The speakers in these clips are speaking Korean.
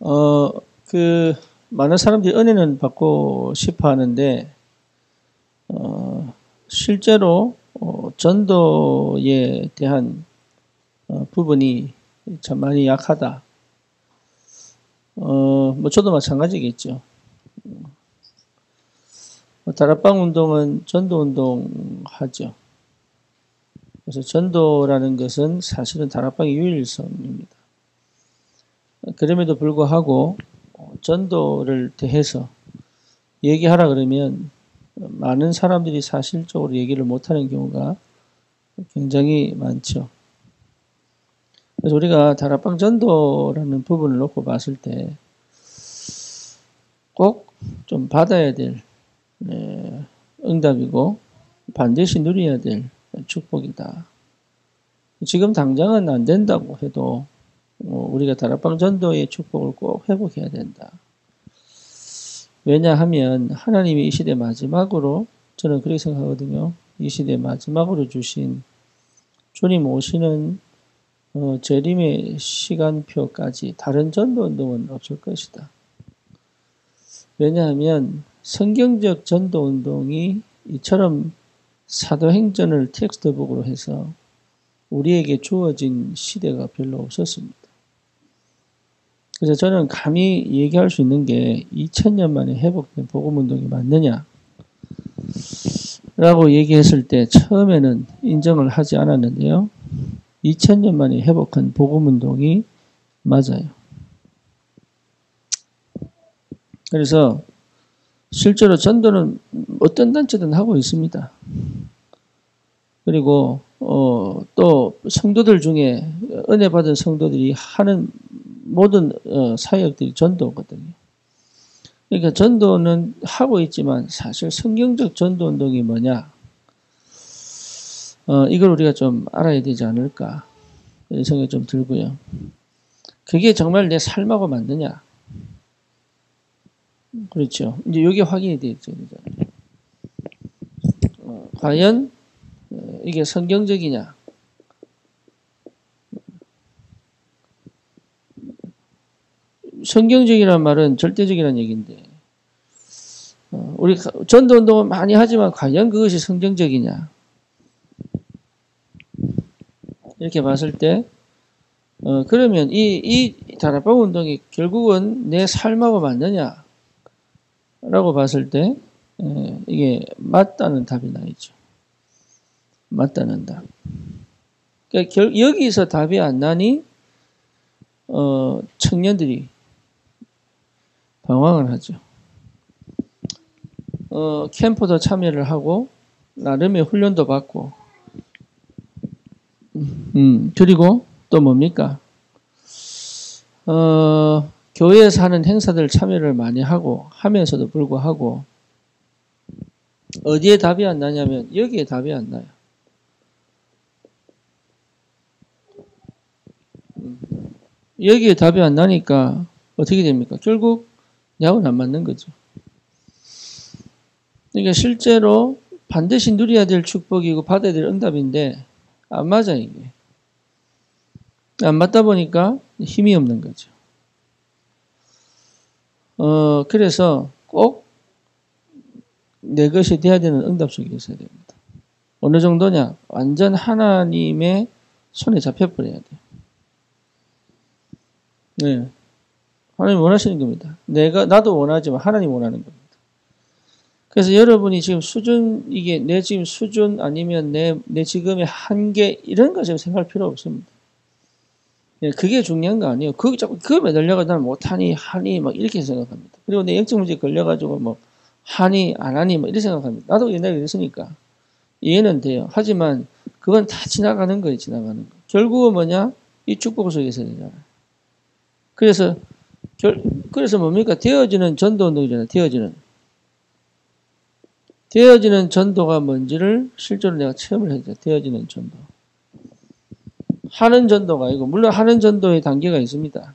어, 그, 많은 사람들이 은혜는 받고 싶어 하는데, 실제로, 전도에 대한 부분이 참 많이 약하다. 뭐, 저도 마찬가지겠죠. 다락방 운동은 전도 운동 하죠. 그래서 전도라는 것은 사실은 다락방의 유일성입니다. 그럼에도 불구하고, 전도를 대해서 얘기하라 그러면 많은 사람들이 사실적으로 얘기를 못하는 경우가 굉장히 많죠. 그래서 우리가 다락방 전도라는 부분을 놓고 봤을 때 꼭 좀 받아야 될 응답이고 반드시 누려야 될 축복이다. 지금 당장은 안 된다고 해도 우리가 다락방 전도의 축복을 꼭 회복해야 된다. 왜냐하면 하나님이 이 시대 마지막으로, 저는 그렇게 생각하거든요. 이 시대 마지막으로 주신 주님 오시는 재림의 시간표까지 다른 전도운동은 없을 것이다. 왜냐하면 성경적 전도운동이 이처럼 사도행전을 텍스트북으로 해서 우리에게 주어진 시대가 별로 없었습니다. 그래서 저는 감히 얘기할 수 있는 게 2000년 만에 회복된 복음운동이 맞느냐 라고 얘기했을 때 처음에는 인정을 하지 않았는데요. 2000년 만에 회복한 복음운동이 맞아요. 그래서 실제로 전도는 어떤 단체든 하고 있습니다. 그리고 또 성도들 중에 은혜 받은 성도들이 하는 모든 사역들이 전도거든요. 그러니까 전도는 하고 있지만 사실 성경적 전도 운동이 뭐냐? 이걸 우리가 좀 알아야 되지 않을까? 이런 생각이 좀 들고요. 그게 정말 내 삶하고 맞느냐? 그렇죠. 이제 이게 확인이 되죠. 과연 이게 성경적이냐? 성경적이란 말은 절대적이라는 얘기인데, 우리 전도운동은 많이 하지만 과연 그것이 성경적이냐? 이렇게 봤을 때, 그러면 이 다락방 운동이 결국은 내 삶하고 맞느냐? 라고 봤을 때, 이게 맞다는 답이 나있죠. 맞다는 답. 그러니까 여기서 답이 안 나니, 청년들이 방황을 하죠. 캠프도 참여를 하고, 나름의 훈련도 받고, 그리고 또 뭡니까? 교회에서 하는 행사들 참여를 많이 하고, 하면서도 불구하고, 어디에 답이 안 나냐면, 여기에 답이 안 나요. 여기에 답이 안 나니까, 어떻게 됩니까? 결국, 야구는 안 맞는 거죠. 그러니까 실제로 반드시 누려야 될 축복이고 받아야 될 응답인데 안 맞아 이게. 안 맞다 보니까 힘이 없는 거죠. 그래서 꼭 내 것이 돼야 되는 응답 속에 있어야 됩니다. 어느 정도냐? 완전 하나님의 손에 잡혀버려야 돼요. 네. 하나님 원하시는 겁니다. 나도 원하지만 하나님 원하는 겁니다. 그래서 여러분이 지금 이게 내 지금 수준 아니면 내 지금의 한계, 이런 거 지금 생각할 필요 없습니다. 그게 중요한 거 아니에요. 그거 매달려가지고 난 못하니, 하니, 막 이렇게 생각합니다. 그리고 내 영적 문제에 걸려가지고 뭐, 하니, 안 하니, 막 이렇게 생각합니다. 나도 옛날에 그랬으니까. 이해는 돼요. 하지만 그건 다 지나가는 거예요, 지나가는 거. 결국은 뭐냐? 이 축복 속에서 되잖아요. 그래서 뭡니까? 되어지는 전도 운동이잖아요, 되어지는 전도가 뭔지를 실제로 내가 체험을 했죠. 되어지는 전도. 하는 전도가 아니고, 물론 하는 전도의 단계가 있습니다.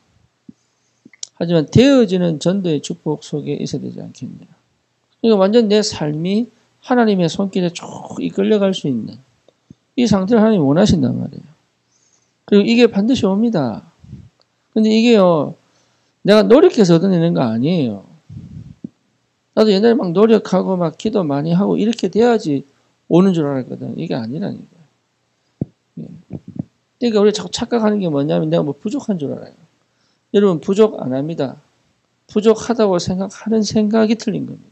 하지만 되어지는 전도의 축복 속에 있어야 되지 않겠냐. 그러니까 완전 내 삶이 하나님의 손길에 쭉 이끌려갈 수 있는 이 상태를 하나님이 원하신단 말이에요. 그리고 이게 반드시 옵니다. 근데 이게요, 내가 노력해서 얻어내는 거 아니에요. 나도 옛날에 막 노력하고 막 기도 많이 하고 이렇게 돼야지 오는 줄 알았거든. 이게 아니라니까. 그러니까 우리 자꾸 착각하는 게 뭐냐면 내가 뭐 부족한 줄 알아요. 여러분 부족 안 합니다. 부족하다고 생각하는 생각이 틀린 겁니다.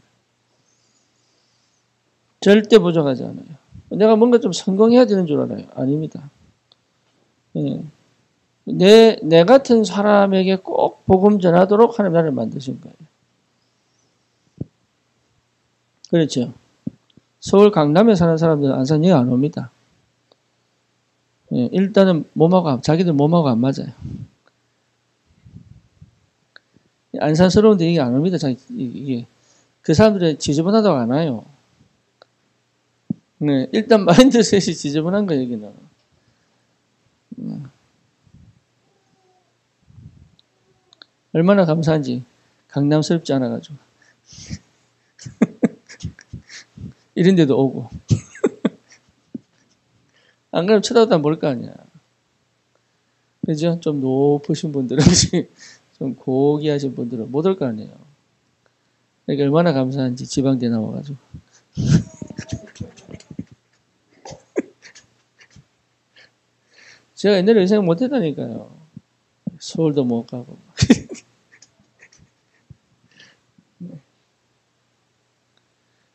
절대 부족하지 않아요. 내가 뭔가 좀 성공해야 되는 줄 알아요. 아닙니다. 내 같은 사람에게 꼭 복음 전하도록 하나님 나를 만드신 거예요. 그렇죠. 서울 강남에 사는 사람들은 안산 여기 안 옵니다. 일단은 자기들 몸하고 안 맞아요. 안산스러운데 이게 안 옵니다. 이게 그 사람들이 지저분하다고 안 와요. 일단 마인드셋이 지저분한 거예요, 여기는. 얼마나 감사한지 강남스럽지 않아가지고 이런 데도 오고 안 그러면 쳐다보다 모를 거 아니야. 그죠? 좀 높으신 분들은 좀 고귀하신 분들은 못 올 거 아니에요. 그러니까 얼마나 감사한지 지방대 나와가지고 제가 옛날에 생각 못 했다니까요. 서울도 못 가고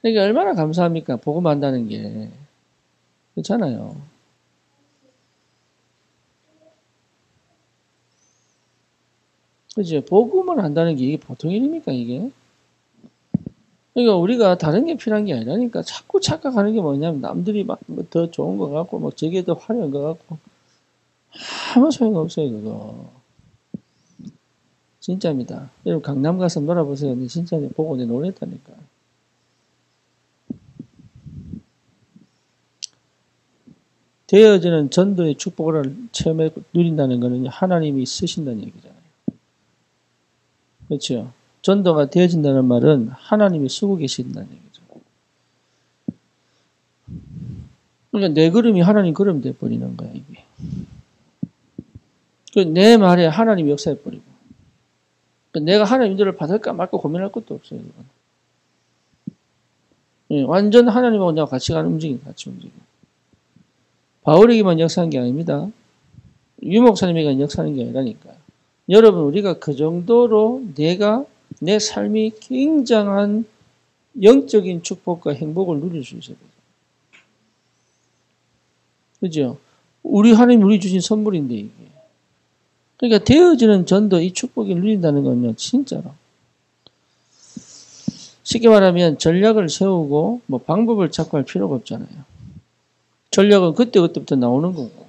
그러니까 얼마나 감사합니까? 복음 한다는 게. 그렇잖아요. 그죠? 복음을 한다는 게 이게 보통 일입니까, 이게? 그러니까 우리가 다른 게 필요한 게 아니라니까 자꾸 착각하는 게 뭐냐면 남들이 막 더 좋은 것 같고, 막 저게 더 화려한 것 같고. 아무 소용없어요, 그거. 진짜입니다. 여러분, 강남 가서 놀아보세요. 진짜 보고 놀랬다니까. 되어지는 전도의 축복을 체험해 누린다는 것은 하나님이 쓰신다는 얘기잖아요. 그렇죠? 전도가 되어진다는 말은 하나님이 쓰고 계신다는 얘기죠. 그러니까 내 걸음이 하나님 걸음 돼버리는 거야, 이게. 내 말에 하나님이 역사해버리고. 내가 하나님 인도를 받을까 말까 고민할 것도 없어요, 이건. 완전 하나님하고 내가 같이 움직이는. 바울에게만 역사한 게 아닙니다. 유 목사님에게만 역사하는 게 아니라니까요. 여러분, 우리가 그 정도로 내 삶이 굉장한 영적인 축복과 행복을 누릴 수 있어요. 그죠? 하나님 우리 주신 선물인데, 이게. 그러니까 되어지는 전도, 이 축복이 누린다는 건요, 진짜로. 쉽게 말하면 전략을 세우고, 방법을 찾고 할 필요가 없잖아요. 전략은 그때부터 나오는 거고.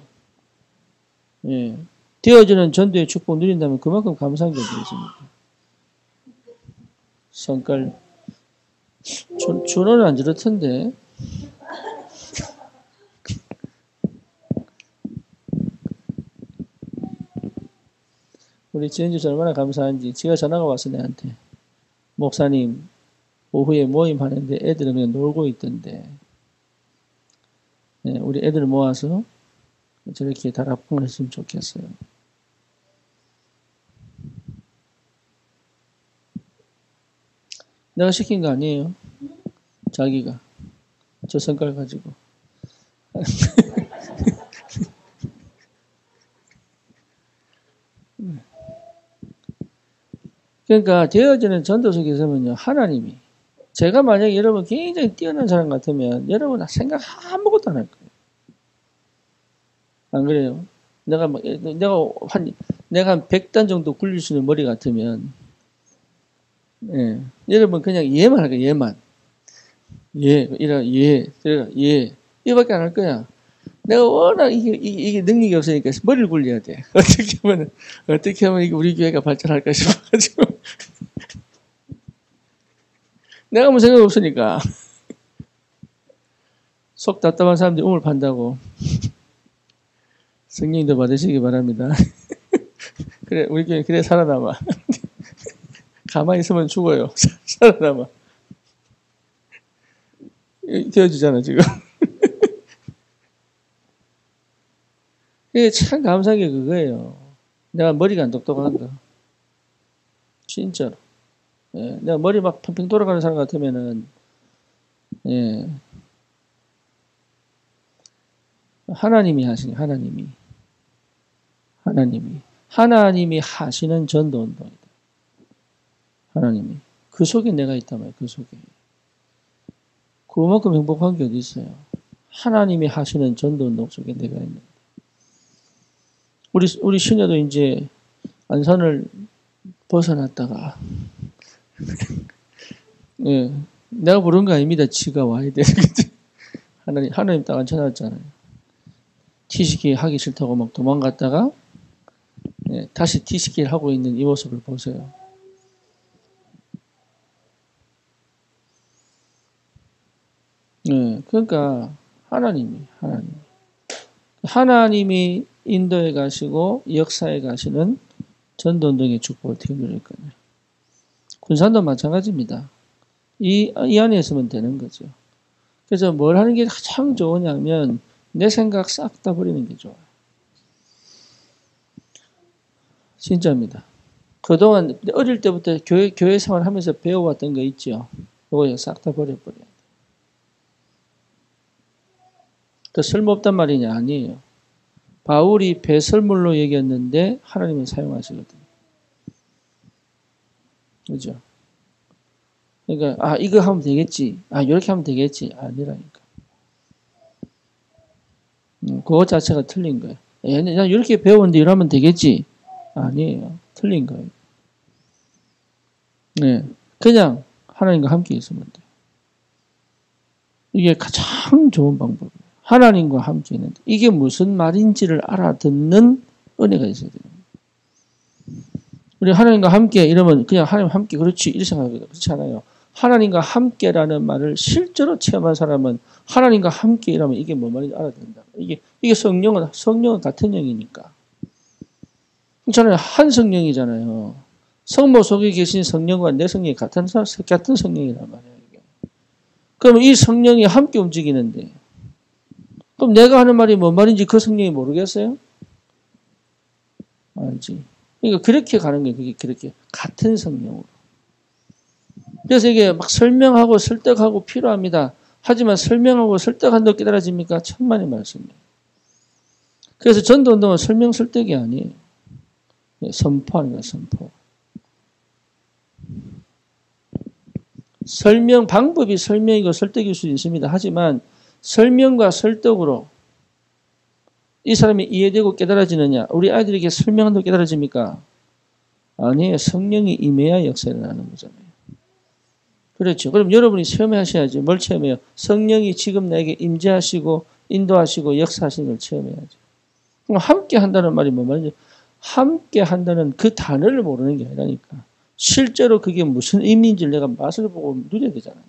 예. 되어지는 전도의 축복 누린다면 그만큼 감사한 게 되겠습니까? 성깔. 준호는 안 저렇던데. 우리 지은주 얼마나 감사한지. 지가 전화가 왔어, 내한테. 목사님, 오후에 모임하는데 애들은 그냥 놀고 있던데. 네, 우리 애들 모아서 저렇게 다락방을 했으면 좋겠어요. 내가 시킨 거 아니에요. 자기가. 저 성깔 가지고. 그러니까 되어지는 전도 속에서는요, 하나님이 제가 만약에 여러분 굉장히 뛰어난 사람 같으면 여러분 생각 아무것도 안 할 거예요. 안 그래요? 내가 한 100단 정도 굴릴 수 있는 머리 같으면, 예. 여러분 그냥 예만 할 거야, 예만. 예. 이거밖에 안 할 거야. 내가 워낙 이게 능력이 없으니까 머리를 굴려야 돼. 어떻게 하면 이게 우리 교회가 발전할까 싶어가지고. 내가 아무 생각 없으니까. 속 답답한 사람들이 우물 판다고. 성령도 받으시기 바랍니다. 그래, 우리 교회 그래 살아남아. 가만히 있으면 죽어요. 살아남아. 되어주잖아, 지금. 이게 참 감사한 게 그거예요. 내가 머리가 안 똑똑한 거. 진짜로. 예, 내가 머리 막 팽팽 돌아가는 사람 같으면은, 예, 하나님이 하시니, 하나님이 하시는 전도 운동이다. 하나님이. 그 속에 내가 있단 말이에요, 그 속에. 그만큼 행복한 게 어디 있어요? 하나님이 하시는 전도 운동 속에 내가 있는 거예요. 우리 시녀도 이제 안산을 벗어났다가, 예, 내가 부른 거 아닙니다. 지가 와야 돼. 하나님 딱 앉혀놨잖아요. 티시키 하기 싫다고 막 도망갔다가, 예, 다시 티시키를 하고 있는 이 모습을 보세요. 예, 그러니까 하나님이 인도에 가시고 역사에 가시는 전도운동의 축복을 어떻게 누릴 거냐. 군산도 마찬가지입니다. 이 안에 있으면 되는 거죠. 그래서 뭘 하는 게 가장 좋으냐면 내 생각 싹 다 버리는 게 좋아요. 진짜입니다. 그동안 어릴 때부터 교회 생활하면서 배워왔던 거 있죠. 그거 싹 다 버려버려요. 그 쓸모없단 말이냐? 아니에요. 바울이 배설물로 얘기했는데 하나님은 사용하시거든요. 그죠? 그러니까 이거 하면 되겠지. 이렇게 하면 되겠지. 아니라니까. 그거 자체가 틀린 거예요. 난 이렇게 배웠는데 이러면 되겠지. 아니에요. 틀린 거예요. 네. 그냥 하나님과 함께 있으면 돼요. 이게 가장 좋은 방법이에요. 하나님과 함께 있는데 이게 무슨 말인지를 알아듣는 은혜가 있어야 돼요. 우리 하나님과 함께 이러면 그냥 하나님 함께 그렇지 이렇게 생각하거든요. 그렇지 않아요. 하나님과 함께라는 말을 실제로 체험한 사람은 하나님과 함께 이라면 이게 뭔 말인지 알아듣는다. 이게 성령은 같은 영이니까. 저는 한 성령이잖아요. 성모 속에 계신 성령과 내 성령이 같은 성령이란 말이에요. 이게. 그러면 이 성령이 함께 움직이는데 그럼 내가 하는 말이 뭔 말인지 그 성령이 모르겠어요? 알지. 그러니까 그렇게 가는 거예요. 그게 그렇게 같은 성령으로. 그래서 이게 막 설명하고 설득하고 필요합니다. 하지만 설명하고 설득한다고 깨달아집니까? 천만의 말씀이에요. 그래서 전도운동은 설명 설득이 아니에요. 선포하는 거예요. 선포. 방법이 설명이고 설득일 수 있습니다. 하지만 설명과 설득으로 이 사람이 이해되고 깨달아지느냐? 우리 아이들에게 설명한다고 깨달아집니까? 아니에요. 성령이 임해야 역사를 하는 거잖아요. 그렇죠. 그럼 여러분이 체험하셔야죠. 뭘 체험해요? 성령이 지금 나에게 임재하시고 인도하시고 역사하시는 걸 체험해야죠. 그럼 함께 한다는 말이 뭐 말이죠? 함께 한다는 그 단어를 모르는 게 아니라니까. 실제로 그게 무슨 의미인지를 내가 맛을 보고 누려야 되잖아요.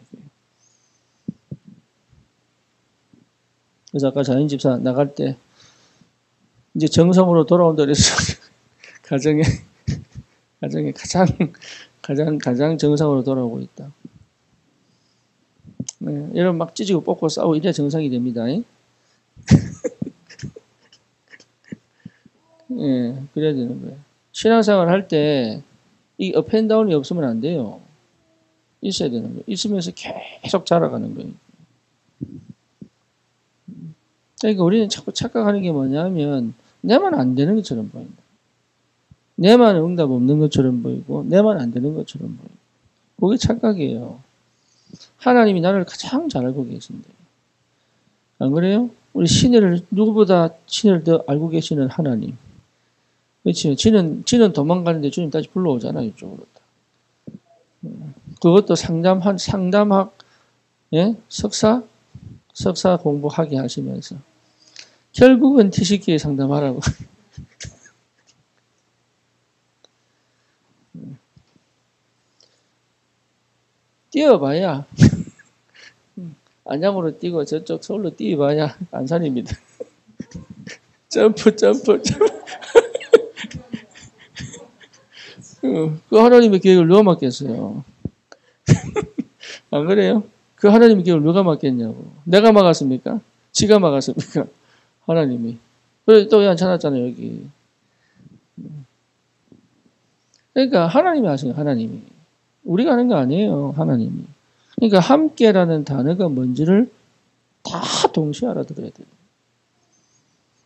그래서 아까 자연집사 나갈 때 이제 정성으로 돌아온다 그래서 가정에 가장 정상으로 돌아오고 있다. 네, 여러분 막 찢고 뽑고 싸우고 이래야 정상이 됩니다. 네, 그래야 되는 거예요. 신앙생활 할 때 이 업앤다운이 없으면 안 돼요. 있어야 되는 거예요. 있으면서 계속 자라가는 거예요. 그러니까 우리는 자꾸 착각하는 게 뭐냐면 내만 안 되는 것처럼 보인다. 내만 응답 없는 것처럼 보이고 내만 안 되는 것처럼 보이고 그게 착각이에요. 하나님이 나를 가장 잘 알고 계신데 안 그래요? 우리 누구보다 신을 더 알고 계시는 하나님. 그렇죠. 지는 도망가는데 주님 다시 불러오잖아요. 이쪽으로. 그것도 상담학, 예? 석사 공부하게 하시면서 결국은 티시키에 상담하라고. 뛰어봐야 안양으로 뛰고 저쪽 서울로 뛰어봐야 안산입니다. 점프. 그 하나님의 계획을 누가 맡겠어요? 안 그래요? 그 하나님의 계획을 누가 맡겠냐고. 내가 막았습니까? 지가 막았습니까? 하나님이. 그래 또 왜 안 찾았잖아요 여기. 그러니까 하나님이 하신 거예요. 하나님이. 우리가 하는 거 아니에요. 하나님이. 그러니까 함께라는 단어가 뭔지를 다 동시에 알아들어야 돼요.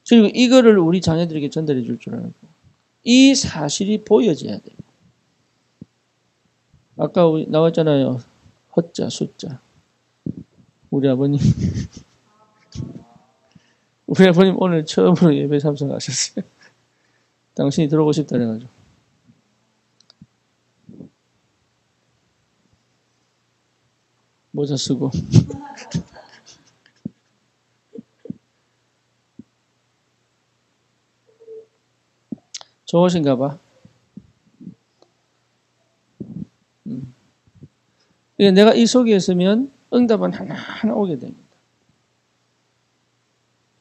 그리고 이거를 우리 자녀들에게 전달해 줄 줄 알고 이 사실이 보여져야 돼요. 아까 우리 나왔잖아요. 허자, 숫자. 우리 아버님. 우리 아버님 오늘 처음으로 예배 참석하셨어요. 당신이 들어오고 싶다 그래가지고. 모자 쓰고. 좋으신가 봐. 내가 이 속에 있으면 응답은 하나하나 오게 됩니다.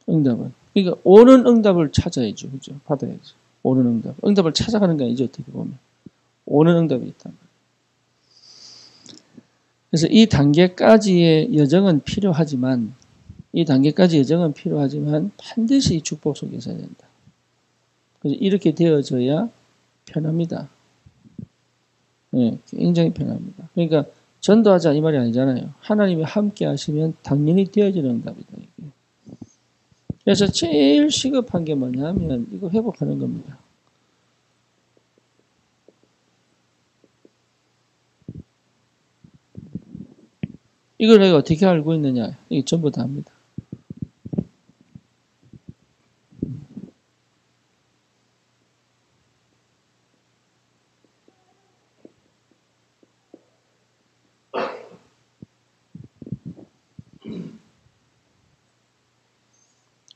응답은. 그러니까 오는 응답을 찾아야죠. 그죠? 받아야죠. 오는 응답. 응답을 찾아가는 게 아니죠. 어떻게 보면. 오는 응답이 있다. 그래서 이 단계까지의 여정은 필요하지만 반드시 이 축복 속에 있어야 된다. 그래서 이렇게 되어져야 편합니다. 네, 굉장히 편합니다. 그러니까 전도하자 이 말이 아니잖아요. 하나님이 함께 하시면 당연히 되어지는 응답이다. 이게. 그래서 제일 시급한 게 뭐냐면 이거 회복하는 겁니다. 이걸 내가 어떻게 알고 있느냐. 이게 전부 다 합니다.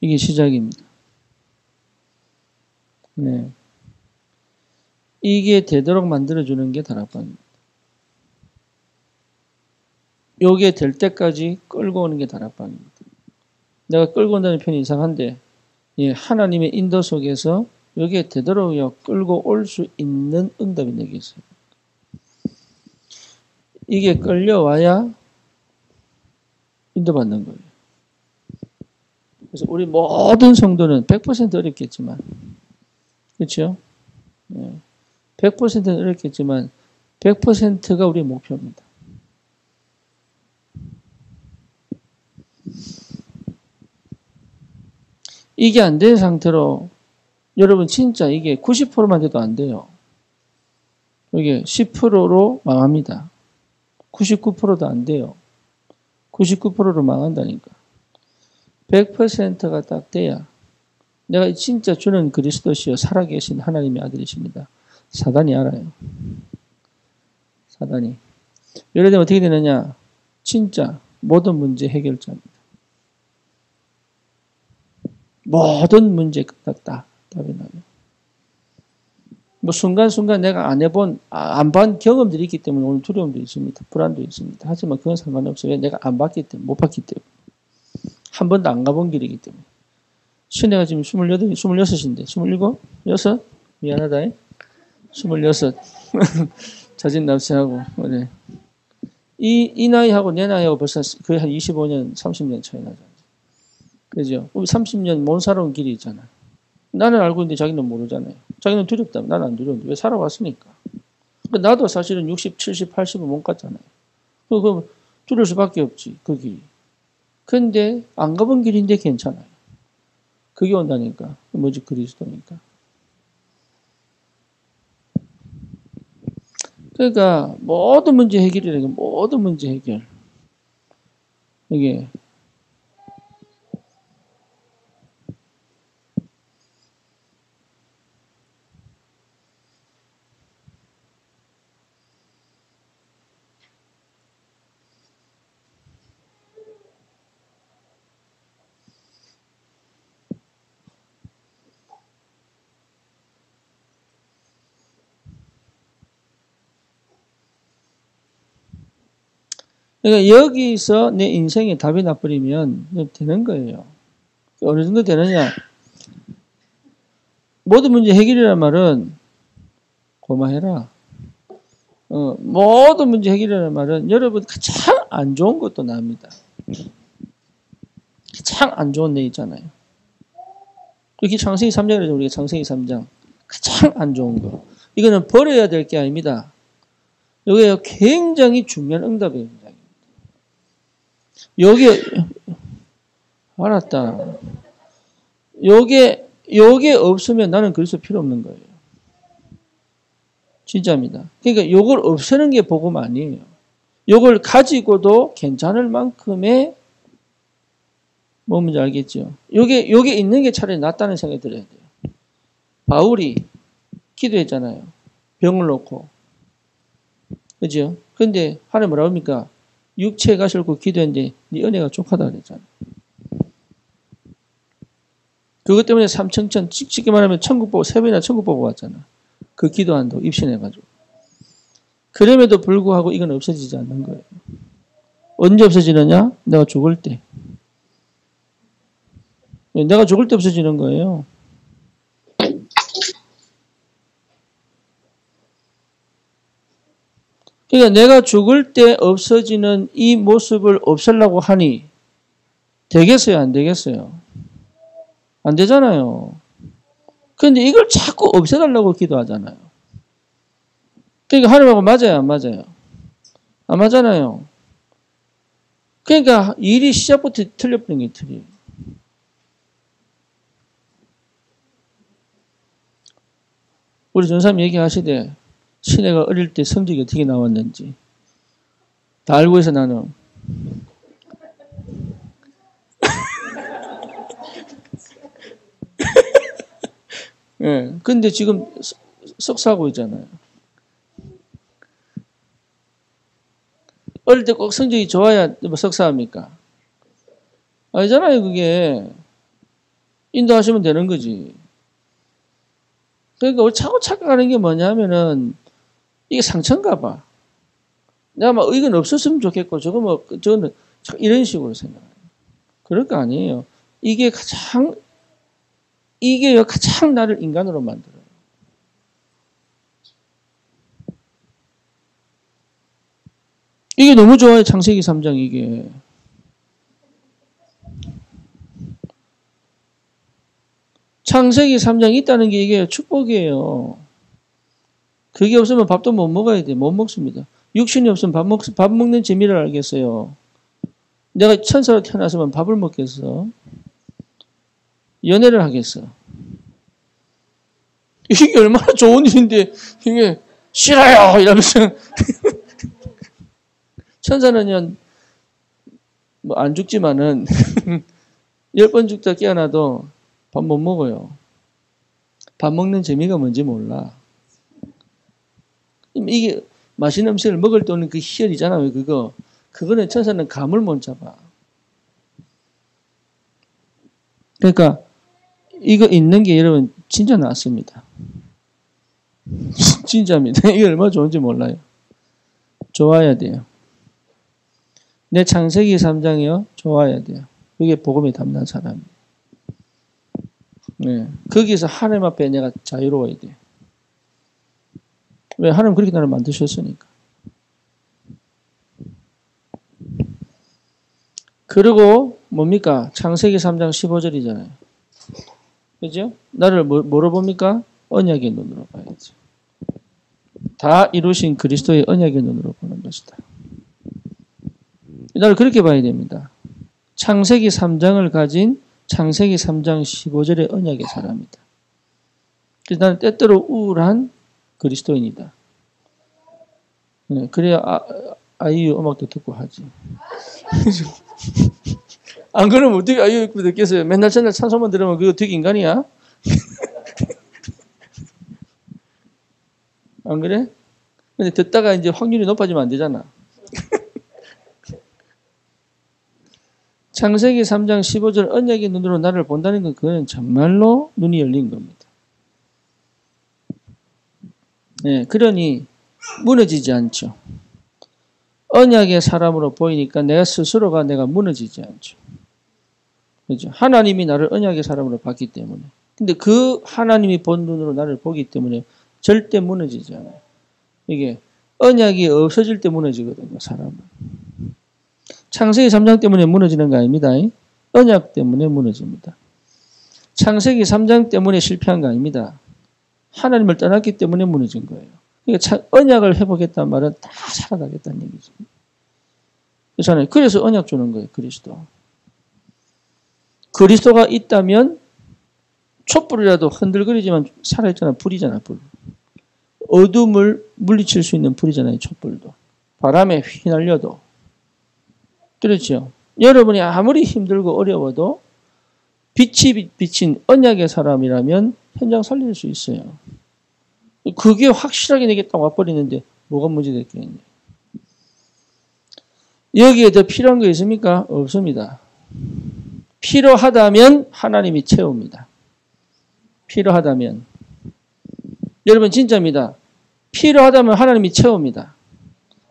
이게 시작입니다. 네. 이게 되도록 만들어주는 게 다락방입니다. 요게 될 때까지 끌고 오는 게 다락방입니다. 내가 끌고 온다는 표현이 이상한데, 예, 하나님의 인도 속에서 요게 되도록 끌고 올 수 있는 응답이 내게 있어요. 이게 끌려와야 인도받는 거예요. 그래서 우리 모든 성도는 100% 어렵겠지만, 그렇죠? 예, 100%는 어렵겠지만 100%가 우리의 목표입니다. 이게 안 된 상태로 여러분 진짜 이게 90%만 돼도 안 돼요. 이게 10%로 망합니다. 99%도 안 돼요. 99%로 망한다니까. 100%가 딱 돼야 내가 진짜 주는 그리스도시여 살아계신 하나님의 아들이십니다. 사단이 알아요. 사단이. 예를 들면 어떻게 되느냐. 진짜 모든 문제 해결자입니다. 모든 문제 끝났다. 답이 나요. 뭐 순간순간 내가 안 본 경험들이 있기 때문에 오늘 두려움도 있습니다. 불안도 있습니다. 하지만 그건 상관없어요. 내가 안 봤기 때문에, 못 봤기 때문에. 한 번도 안 가본 길이기 때문에. 신혜가 지금 28, 26인데, 27? 6? 미안하다. 26. 자진 납세하고, 그래. 이 나이하고 내 나이하고 벌써 거의 한 25년, 30년 차이 나잖아요. 그죠? 우리 30년 못 살아온 길이 있잖아요. 나는 알고 있는데 자기는 모르잖아요. 자기는 두렵다면 나는 안 두려운데 왜 살아왔으니까. 나도 사실은 60, 70, 80은 못 갔잖아요. 그럼 두려울 수밖에 없지, 그 길이. 근데 안 가본 길인데 괜찮아요. 그게 온다니까. 뭐지? 그리스도니까. 그러니까 모든 문제 해결이라는 게 모든 문제 해결. 이게 그러니까 여기서 내 인생에 답이 나버리면 되는 거예요. 어느 정도 되느냐. 모든 문제 해결이라는 말은 고마해라. 모든 문제 해결이라는 말은 여러분 가장 안 좋은 것도 납니다. 가장 안 좋은 데 있잖아요. 이렇게 창세기 3장이라죠. 우리가 창세기 3장. 가장 안 좋은 거. 이거는 버려야 될 게 아닙니다. 이게 굉장히 중요한 응답이에요. 여기 알았다. 요게 없으면 나는 그리스도 필요 없는 거예요. 진짜입니다. 그러니까 요걸 없애는 게 복음 아니에요. 요걸 가지고도 괜찮을 만큼의 뭔지 알겠죠? 요게 있는 게 차라리 낫다는 생각이 들어야 돼요. 바울이 기도했잖아요. 병을 놓고. 그죠? 근데 하나님 뭐라고 합니까? 육체가 싫고 기도했는데 네 은혜가 족하다 그랬잖아요. 그것 때문에 삼청천 쉽게 말하면 천국 보고 세 번이나 천국 보고 왔잖아. 그 기도한다고 입신해가지고. 그럼에도 불구하고 이건 없어지지 않는 거예요. 언제 없어지느냐? 내가 죽을 때. 내가 죽을 때 없어지는 거예요. 그러니까 내가 죽을 때 없어지는 이 모습을 없애려고 하니 되겠어요? 안 되겠어요? 안 되잖아요. 그런데 이걸 자꾸 없애달라고 기도하잖아요. 그러니까 하나님하고 맞아요? 안 맞아요? 안 맞잖아요. 그러니까 일이 시작부터 틀려버린 게 틀려요. 우리 전사님 얘기하시되 신혜가 어릴 때 성적이 어떻게 나왔는지 다 알고 있어 나는. 예. 근데 지금 석사하고 있잖아요. 어릴 때 꼭 성적이 좋아야 뭐 석사합니까? 아니잖아요, 그게. 인도하시면 되는 거지. 그러니까 우리 자꾸 착각하는 게 뭐냐면은 이게 상처인가 봐. 내가 막 이건 없었으면 좋겠고 저거 뭐 저거는 이런 식으로 생각해요. 그럴 거 아니에요. 이게 가장 나를 인간으로 만들어요. 이게 너무 좋아요. 창세기 3장 이게. 창세기 3장 있다는 게 이게 축복이에요. 그게 없으면 밥도 못 먹어야 돼. 못 먹습니다. 육신이 없으면 밥 먹는 재미를 알겠어요. 내가 천사로 태어났으면 밥을 먹겠어. 연애를 하겠어. 이게 얼마나 좋은 일인데 이게 싫어요 이러면서 천사는 뭐 안 죽지만은 10번 죽다 깨어나도 밥 못 먹어요. 밥 먹는 재미가 뭔지 몰라. 이게 맛있는 음식을 먹을 때 오는 그 희열이잖아요. 그거는 천사는 감을 못 잡아. 그러니까 이거 있는 게 여러분 진짜 낫습니다. 진짜입니다. 이게 얼마나 좋은지 몰라요. 좋아야 돼요. 내 창세기 3장이요. 좋아야 돼요. 그게 복음에 담는 사람이에요. 네. 거기서 하나님 앞에 내가 자유로워야 돼요. 왜? 하나님 그렇게 나를 만드셨으니까. 그리고 뭡니까? 창세기 3장 15절이잖아요. 그죠? 나를 뭐로 봅니까? 언약의 눈으로 봐야지. 다 이루신 그리스도의 언약의 눈으로 보는 것이다. 나를 그렇게 봐야 됩니다. 창세기 3장을 가진 창세기 3장 15절의 언약의 사람이다. 그래서 나는 때때로 우울한 그리스도인이다. 네, 그래야 아이유 음악도 듣고 하지. 안 그러면 어떻게 아이유 음악도 듣겠어요? 맨날 전날 찬송만 들으면 그거 되게 인간이야? 안 그래? 근데 듣다가 이제 확률이 높아지면 안 되잖아. 창세기 3장 15절 언약의 눈으로 나를 본다는 건 그건 정말로 눈이 열린 겁니다. 네, 그러니 무너지지 않죠. 언약의 사람으로 보이니까 내가 스스로가 내가 무너지지 않죠. 그렇죠? 하나님이 나를 언약의 사람으로 봤기 때문에. 근데 그 하나님이 본 눈으로 나를 보기 때문에 절대 무너지지 않아요. 이게 언약이 없어질 때 무너지거든요, 사람은. 창세기 3장 때문에 무너지는 거 아닙니다. 언약 때문에 무너집니다. 창세기 3장 때문에 실패한 거 아닙니다. 하나님을 떠났기 때문에 무너진 거예요. 그러니까 언약을 회복했단 말은 다 살아나겠다는 얘기죠. 그렇잖아요. 그래서 언약 주는 거예요. 그리스도. 그리스도가 있다면 촛불이라도 흔들거리지만 살아있잖아. 불이잖아. 불. 어둠을 물리칠 수 있는 불이잖아요. 촛불도. 바람에 휘날려도. 그렇죠. 여러분이 아무리 힘들고 어려워도 빛이 비친 언약의 사람이라면 현장 살릴 수 있어요. 그게 확실하게 내게 딱 와버리는데 뭐가 문제됐겠냐. 여기에 더 필요한 거 있습니까? 없습니다. 필요하다면 하나님이 채웁니다. 필요하다면. 여러분 진짜입니다. 필요하다면 하나님이 채웁니다.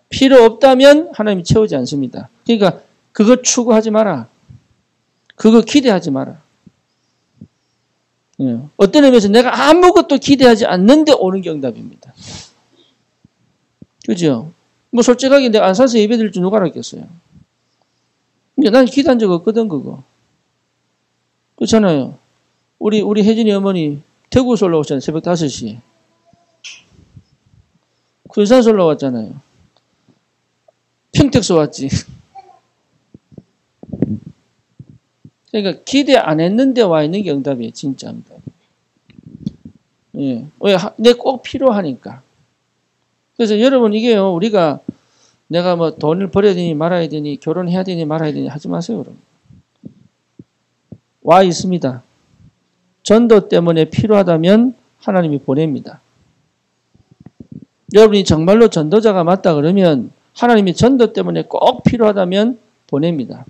필요 없다면 하나님이 채우지 않습니다. 그러니까 그거 추구하지 마라. 그거 기대하지 마라. 어떤 의미에서 내가 아무것도 기대하지 않는데 오는 게 응답입니다. 그죠? 뭐 솔직하게 내가 안산서 예배 드릴 줄 누가 알았겠어요? 난 기대한 적 없거든 그거. 그렇잖아요. 우리 혜진이 어머니 대구에서 올라오셨잖아요. 새벽 5시에. 군산에서 올라왔잖아요. 평택서 왔지. 그러니까 기대 안 했는데 와 있는 게 응답이에요. 진짜 응답. 예. 왜? 내 꼭 필요하니까. 그래서 여러분 이게요. 우리가 내가 뭐 돈을 벌어야 되니 말아야 되니 결혼해야 되니 말아야 되니 하지 마세요. 그럼. 와 있습니다. 전도 때문에 필요하다면 하나님이 보냅니다. 여러분이 정말로 전도자가 맞다 그러면 하나님이 전도 때문에 꼭 필요하다면 보냅니다.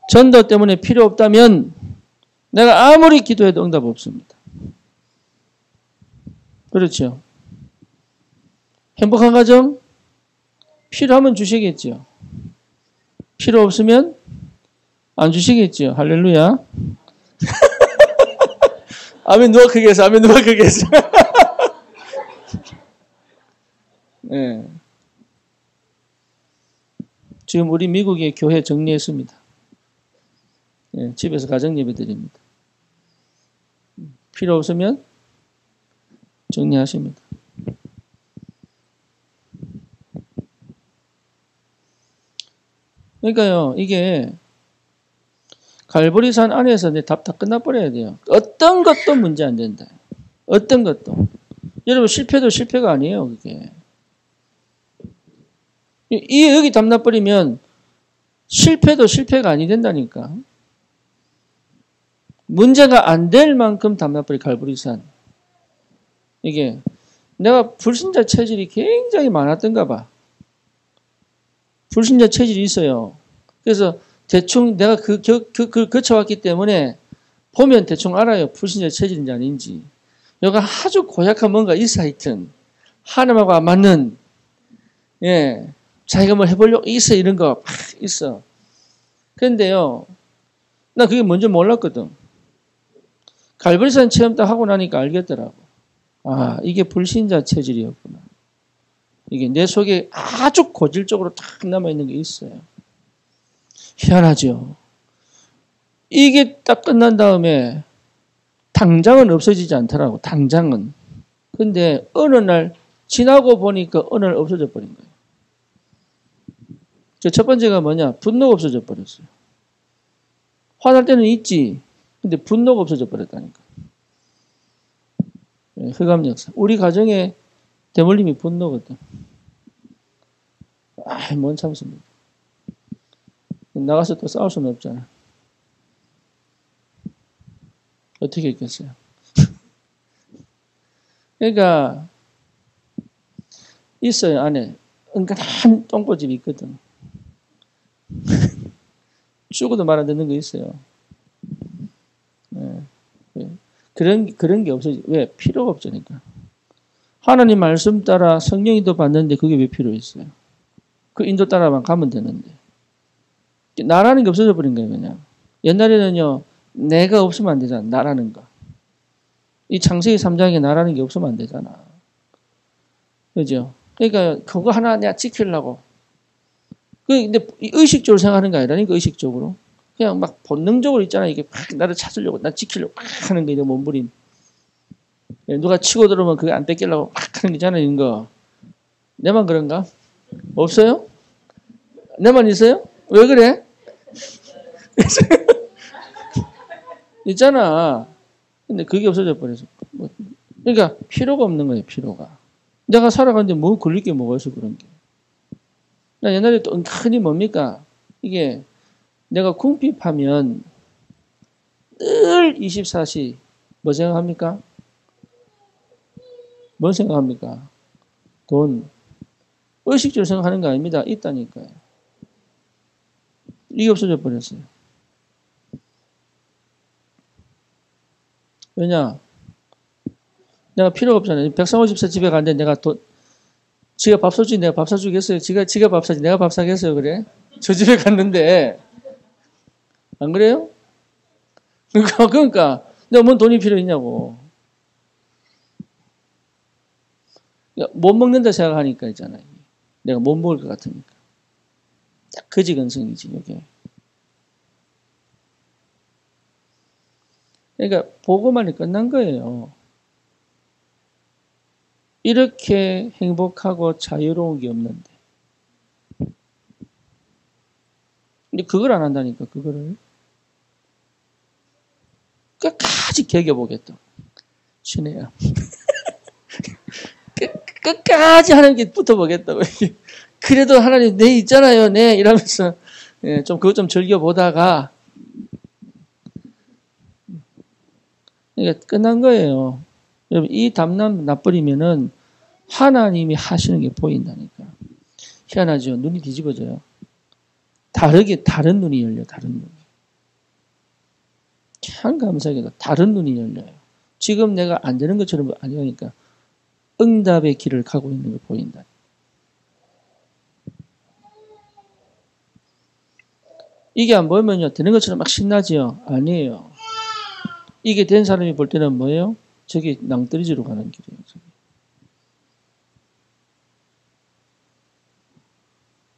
전도 때문에 필요 없다면 내가 아무리 기도해도 응답 없습니다. 그렇죠. 행복한 가정? 필요하면 주시겠죠. 필요 없으면 안 주시겠죠. 할렐루야. 아멘 누가 크게 했어. 아멘 누가 크게 했어. 네. 지금 우리 미국의 교회 정리했습니다. 네, 집에서 가정 예배 드립니다. 필요 없으면 정리하십니다. 그러니까요, 이게 갈보리산 안에서 내 답 다 끝나버려야 돼요. 어떤 것도 문제 안 된다. 어떤 것도. 여러분 실패도 실패가 아니에요. 그게. 여기 답 나버리면 실패도 실패가 아니 된다니까. 문제가 안 될 만큼 답 나버리 갈보리산. 이게 내가 불신자 체질이 굉장히 많았던가 봐. 불신자 체질이 있어요. 그래서 대충 내가 그걸 거쳐왔기 때문에 보면 대충 알아요. 불신자 체질인지 아닌지. 여기가 아주 고약한 뭔가 있어 하여튼. 하나님하고 안 맞는, 예. 자기가 뭘 해보려고 있어 이런 거 있어. 그런데요. 나 그게 뭔지 몰랐거든. 갈보리산 체험 딱 하고 나니까 알겠더라고. 아, 이게 불신자 체질이었구나. 이게 내 속에 아주 고질적으로 탁 남아있는 게 있어요. 희한하죠. 이게 딱 끝난 다음에 당장은 없어지지 않더라고. 당장은. 근데 어느 날 지나고 보니까 어느 날 없어져 버린 거예요. 첫 번째가 뭐냐? 분노가 없어져 버렸어요. 화날 때는 있지. 근데 분노가 없어져 버렸다니까. 흑암 역사. 우리 가정에 대물림이 분노거든. 못 참습니다. 나가서 또 싸울 수는 없잖아. 어떻게 했겠어요? 그러니까 있어요. 안에 은근한 똥꼬집이 있거든. 죽어도 말 안 듣는 거 있어요. 네. 그런 게 없어지. 왜? 필요가 없으니까. 하나님 말씀 따라 성령 인도 받는데 그게 왜 필요 있어요? 그 인도 따라만 가면 되는데. 나라는 게 없어져 버린 거예요, 그냥. 옛날에는요, 내가 없으면 안 되잖아, 나라는 거. 이 창세기 3장에 나라는 게 없으면 안 되잖아. 그죠? 그러니까 그거 하나 내가 지키려고. 근데 의식적으로 생각하는 거 아니라니까, 의식적으로. 그냥 막 본능적으로 있잖아. 이게 막 나를 찾으려고, 나 지키려고 막 하는 게 이제 몸부림. 누가 치고 들어오면 그게 안 뺏기려고 막 하는 게 있잖아, 이런 거. 내만 그런가? 없어요? 내만 있어요? 왜 그래? 있잖아. 근데 그게 없어져 버려서. 그러니까 필요가 없는 거예요, 필요가. 내가 살아가는데 뭐 걸릴 게 뭐가 있어, 그런 게. 나 옛날에 또 은근히 뭡니까? 이게 내가 궁핍하면 늘 24시 뭐 생각합니까? 뭘 생각합니까? 돈. 의식적으로 생각하는 거 아닙니다. 있다니까요. 이게 없어져 버렸어요. 왜냐? 내가 필요가 없잖아요. 130세 집에 갔는데 내가 지가 밥 사주지 내가 밥 사주겠어요? 지가 밥 사지 내가 밥 사겠어요? 그래? 저 집에 갔는데 안 그래요? 그러니까 내가 뭔 돈이 필요 있냐고. 못 먹는다 생각하니까 있잖아요. 내가 못 먹을 것 같으니까. 딱 거지근성이지 이게. 그러니까 보고만이 끝난 거예요. 이렇게 행복하고 자유로운 게 없는데. 근데 그걸 안 한다니까, 그거를. 끝까지 개겨보겠다. 신혜야. 끝까지 하는 게 붙어보겠다고. 그래도 하나님, 네, 있잖아요, 네, 이러면서, 예, 좀, 그거 좀 즐겨보다가, 그러니까 끝난 거예요. 여러분, 이 담남 놔버리면은 하나님이 하시는 게 보인다니까. 희한하죠? 눈이 뒤집어져요. 다른 눈이 열려요, 다른 눈이. 참 감사하게도 다른 눈이 열려요. 지금 내가 안 되는 것처럼 아니니까 응답의 길을 가고 있는 걸 보인다. 이게 안 보이면요, 되는 것처럼 막 신나지요? 아니에요. 이게 된 사람이 볼 때는 뭐예요? 저기 낭떠러지로 가는 길이에요. 저기.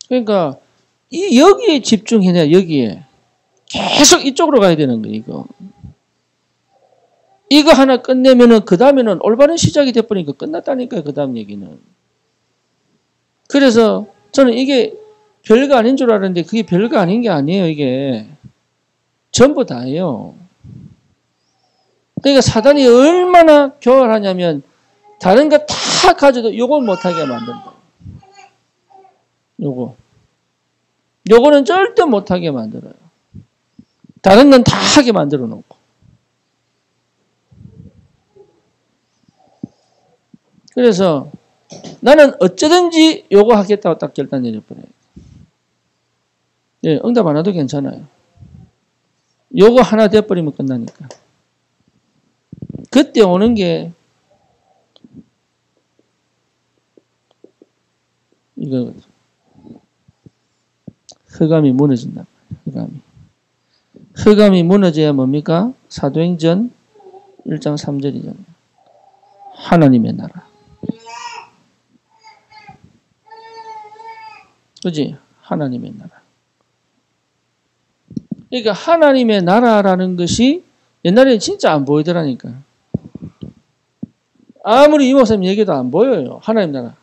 그러니까 여기에 집중해야 여기에. 계속 이쪽으로 가야 되는 거예요, 이거. 이거 하나 끝내면은 그 다음에는 올바른 시작이 돼버리니까 끝났다니까요, 그 다음 얘기는. 그래서 저는 이게 별거 아닌 줄 알았는데 그게 별거 아닌 게 아니에요, 이게. 전부 다예요. 그러니까 사단이 얼마나 교활하냐면 다른 거 다 가져도 요걸 못하게 만든다. 요거는 절대 못하게 만들어요. 다른 건 다 하게 만들어 놓고. 그래서 나는 어쩌든지 요거 하겠다고 딱 결단 내려버려요. 예, 응답 안 해도 괜찮아요. 요거 하나 돼버리면 끝나니까. 그때 오는 게 이거 흑암이 무너진다. 흑암이 무너져야 뭡니까? 사도행전 1장 3절이잖아요. 하나님의 나라. 그지? 하나님의 나라. 그러니까 하나님의 나라라는 것이 옛날에는 진짜 안 보이더라니까. 아무리 이 목사님 얘기도 안 보여요. 하나님 나라.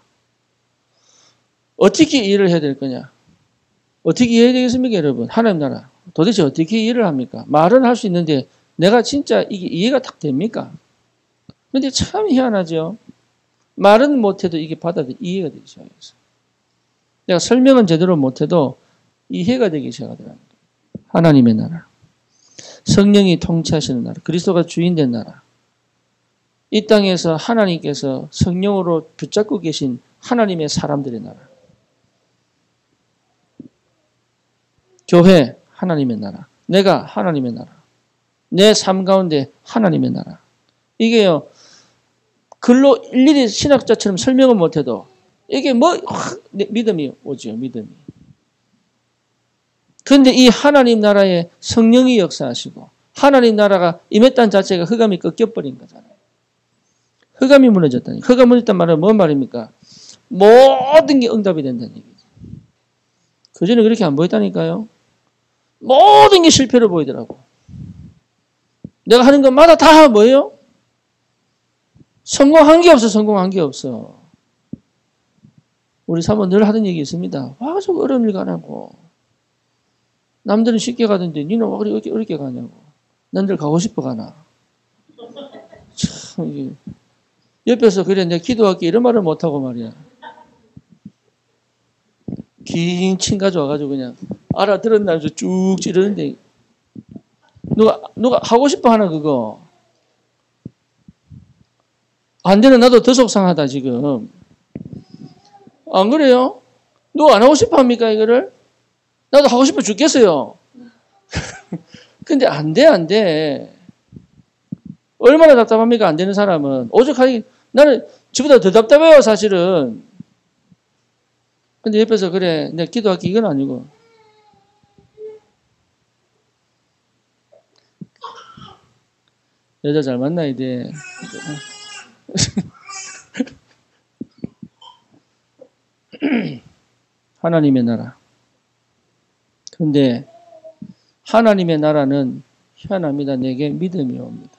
어떻게 일을 해야 될 거냐? 어떻게 해야 되겠습니까, 여러분? 하나님 나라. 도대체 어떻게 일을 합니까? 말은 할 수 있는데 내가 진짜 이게 이해가 딱 됩니까? 근데 참 희한하죠. 말은 못해도 이게 이해가 되기 시작했어요. 내가 설명은 제대로 못해도 이해가 되기 시작하더라고요. 하나님의 나라. 성령이 통치하시는 나라. 그리스도가 주인된 나라. 이 땅에서 하나님께서 성령으로 붙잡고 계신 하나님의 사람들의 나라. 교회, 하나님의 나라. 내가 하나님의 나라. 내 삶 가운데 하나님의 나라. 이게요, 글로 일일이 신학자처럼 설명은 못해도 이게 믿음이 오죠, 믿음이. 그런데 이 하나님 나라에 성령이 역사하시고 하나님 나라가 임했다는 자체가 흑암이 꺾여버린 거잖아요. 흑암이 무너졌다니. 흑암이 무너졌단 말은 뭔 말입니까? 모든 게 응답이 된다는 얘기죠. 그전에 그렇게 안 보였다니까요. 모든 게 실패로 보이더라고. 내가 하는 것마다 다 뭐예요? 성공한 게 없어, 성공한 게 없어. 우리 사모 늘 하던 얘기 있습니다. 와, 저 어려운 일 가냐고. 남들은 쉽게 가던데, 니는 왜 그렇게 어렵게 가냐고. 남들 가고 싶어 가나. 참, 옆에서 그래, 내가 기도할게 이런 말을 못하고 말이야. 긴 침 가져와가지고 그냥 알아들었나 쭉 찌르는데, 누가 하고 싶어 하나, 그거. 안 되는 나도 더 속상하다, 지금. 안 그래요? 누가 안 하고 싶어 합니까, 이거를? 나도 하고 싶어 죽겠어요. 근데 안 돼, 안 돼. 얼마나 답답합니까, 안 되는 사람은. 오죽하기, 나는 저보다 더 답답해요, 사실은. 근데 옆에서 그래, 내가 기도할게, 이건 아니고. 여자 잘 만나야 돼. 하나님의 나라. 근데 하나님의 나라는 희한합니다. 내게 믿음이 옵니다.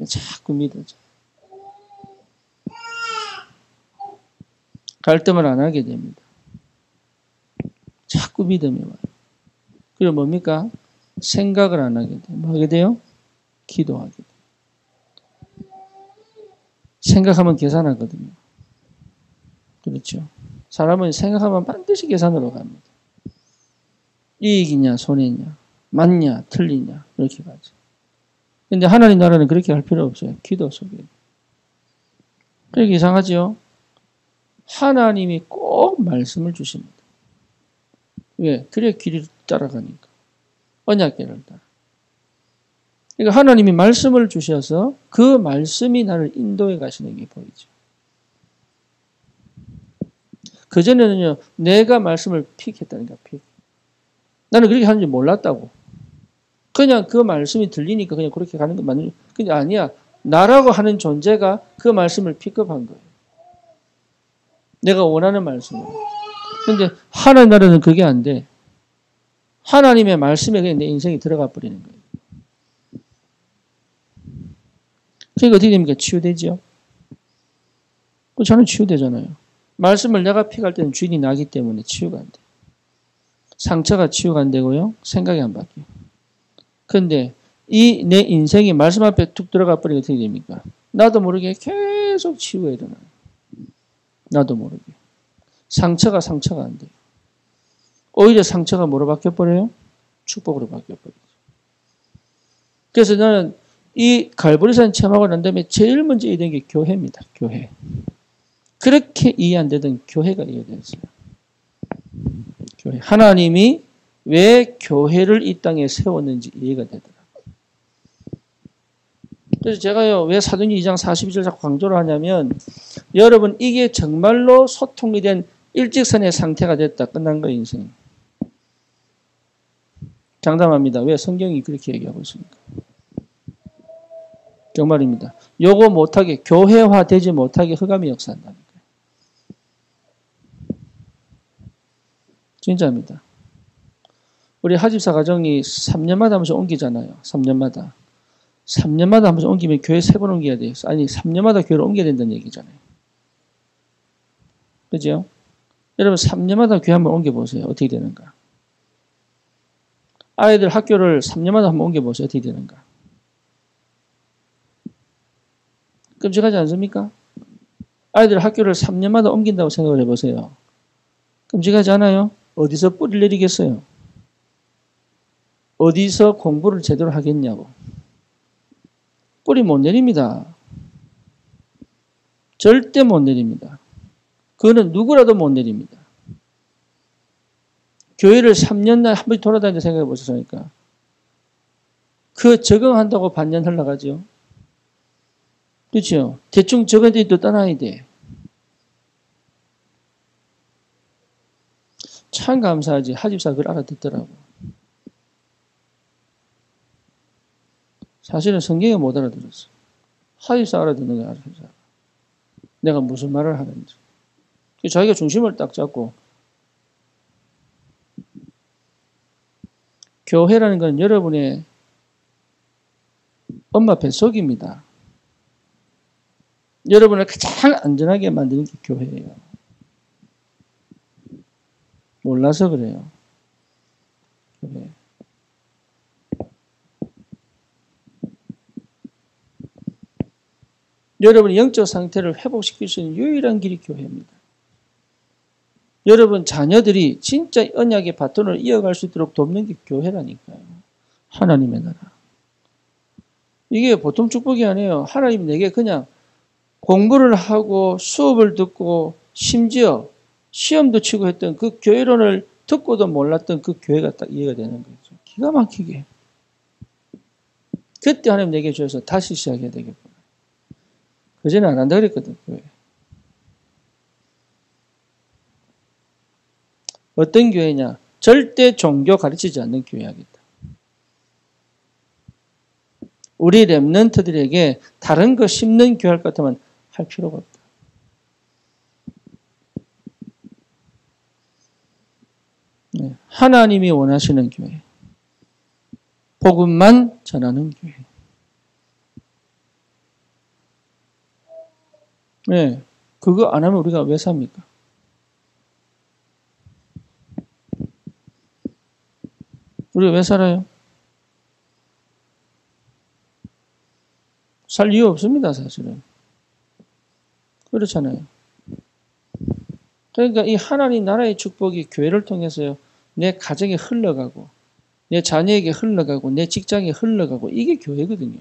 자꾸 믿어져. 갈등을 안 하게 됩니다. 자꾸 믿음이 와요. 그리고 뭡니까? 생각을 안 하게 돼요. 뭐 하게 돼요? 기도하게 돼요. 생각하면 계산하거든요. 그렇죠. 사람은 생각하면 반드시 계산으로 갑니다. 이익이냐, 손해냐, 맞냐, 틀리냐, 이렇게 가죠. 근데 하나님 나라는 그렇게 할 필요 없어요. 기도 속에. 그러니까 이상하죠? 하나님이 꼭 말씀을 주십니다. 왜? 그래 길을 따라가니까. 언약궤를 따라. 그러니까 하나님이 말씀을 주셔서 그 말씀이 나를 인도해 가시는 게 보이죠. 그전에는요, 내가 말씀을 픽했다니까, 픽. 나는 그렇게 하는지 몰랐다고. 그냥 그 말씀이 들리니까 그냥 그렇게 가는 거 맞는, 그냥 아니야. 나라고 하는 존재가 그 말씀을 픽업한 거예요. 내가 원하는 말씀을. 근데 하나님 나라는 그게 안 돼. 하나님의 말씀에 그냥 내 인생이 들어가 버리는 거예요. 그러니까 어떻게 됩니까? 치유되죠? 저는 치유되잖아요. 말씀을 내가 픽할 때는 주인이 나기 때문에 치유가 안 돼. 상처가 치유가 안 되고요. 생각이 안 바뀌어요. 그런데 이 내 인생이 말씀 앞에 툭 들어가 버리면 어떻게 됩니까? 나도 모르게 계속 치유가 일어나요. 나도 모르게. 상처가 안 돼요. 오히려 상처가 뭐로 바뀌어버려요? 축복으로 바뀌어버리죠. 그래서 나는 이 갈보리산 체험하고 난 다음에 제일 먼저 이해된 게 교회입니다. 교회. 그렇게 이해 안 되던 교회가 이해됐어요. 교회. 하나님이 왜 교회를 이 땅에 세웠는지 이해가 되더라고요. 그래서 제가요, 왜 사도행전 2장 42절 자꾸 강조를 하냐면, 여러분, 이게 정말로 소통이 된 일직선의 상태가 됐다. 끝난 거예요, 인생. 장담합니다. 왜 성경이 그렇게 얘기하고 있습니까? 정말입니다. 요거 못하게, 교회화되지 못하게 흑암이 역사한다니까요. 진짜입니다. 우리 하집사 가정이 3년마다 한 번씩 옮기잖아요. 3년마다. 3년마다 한 번씩 옮기면 교회 3번 옮겨야 돼요. 아니, 3년마다 교회를 옮겨야 된다는 얘기잖아요. 그죠? 여러분, 3년마다 교회 한번 옮겨보세요. 어떻게 되는가? 아이들 학교를 3년마다 한번 옮겨보세요. 어떻게 되는가? 끔찍하지 않습니까? 아이들 학교를 3년마다 옮긴다고 생각을 해보세요. 끔찍하지 않아요? 어디서 뿌리를 내리겠어요? 어디서 공부를 제대로 하겠냐고. 뿌리 못 내립니다. 절대 못 내립니다. 그거는 누구라도 못 내립니다. 교회를 3년에 한 번씩 돌아다니는 생각해 보셨습니까? 그 적응한다고 반년 흘러가죠. 그렇죠? 대충 적응했더니 또 떠나야 돼. 참 감사하지. 하집사 그걸 알아듣더라고. 사실은 성경에 못 알아들었어. 하집사 알아듣는 거 알아듣어. 내가 무슨 말을 하는지. 자기가 중심을 딱 잡고 교회라는 건 여러분의 엄마 뱃속입니다. 여러분을 가장 안전하게 만드는 게 교회예요. 몰라서 그래요. 교회. 여러분의 영적 상태를 회복시킬 수 있는 유일한 길이 교회입니다. 여러분 자녀들이 진짜 언약의 바톤을 이어갈 수 있도록 돕는 게 교회라니까요. 하나님의 나라. 이게 보통 축복이 아니에요. 하나님이 내게 그냥 공부를 하고 수업을 듣고 심지어 시험도 치고 했던 그 교회론을 듣고도 몰랐던 그 교회가 딱 이해가 되는 거죠. 기가 막히게. 그때 하나님 내게 주셔서 다시 시작해야 되겠구나. 그전에 안 한다 그랬거든, 교회. 어떤 교회냐? 절대 종교 가르치지 않는 교회야겠다. 우리 랩런트들에게 다른 거 심는 교회 할 것 같으면 할 필요가 없다. 네. 하나님이 원하시는 교회. 복음만 전하는 교회. 네. 그거 안 하면 우리가 왜 삽니까? 우리가 왜 살아요? 살 이유 없습니다, 사실은. 그렇잖아요. 그러니까 이 하나님 나라의 축복이 교회를 통해서요, 내 가정에 흘러가고, 내 자녀에게 흘러가고, 내 직장에 흘러가고, 이게 교회거든요.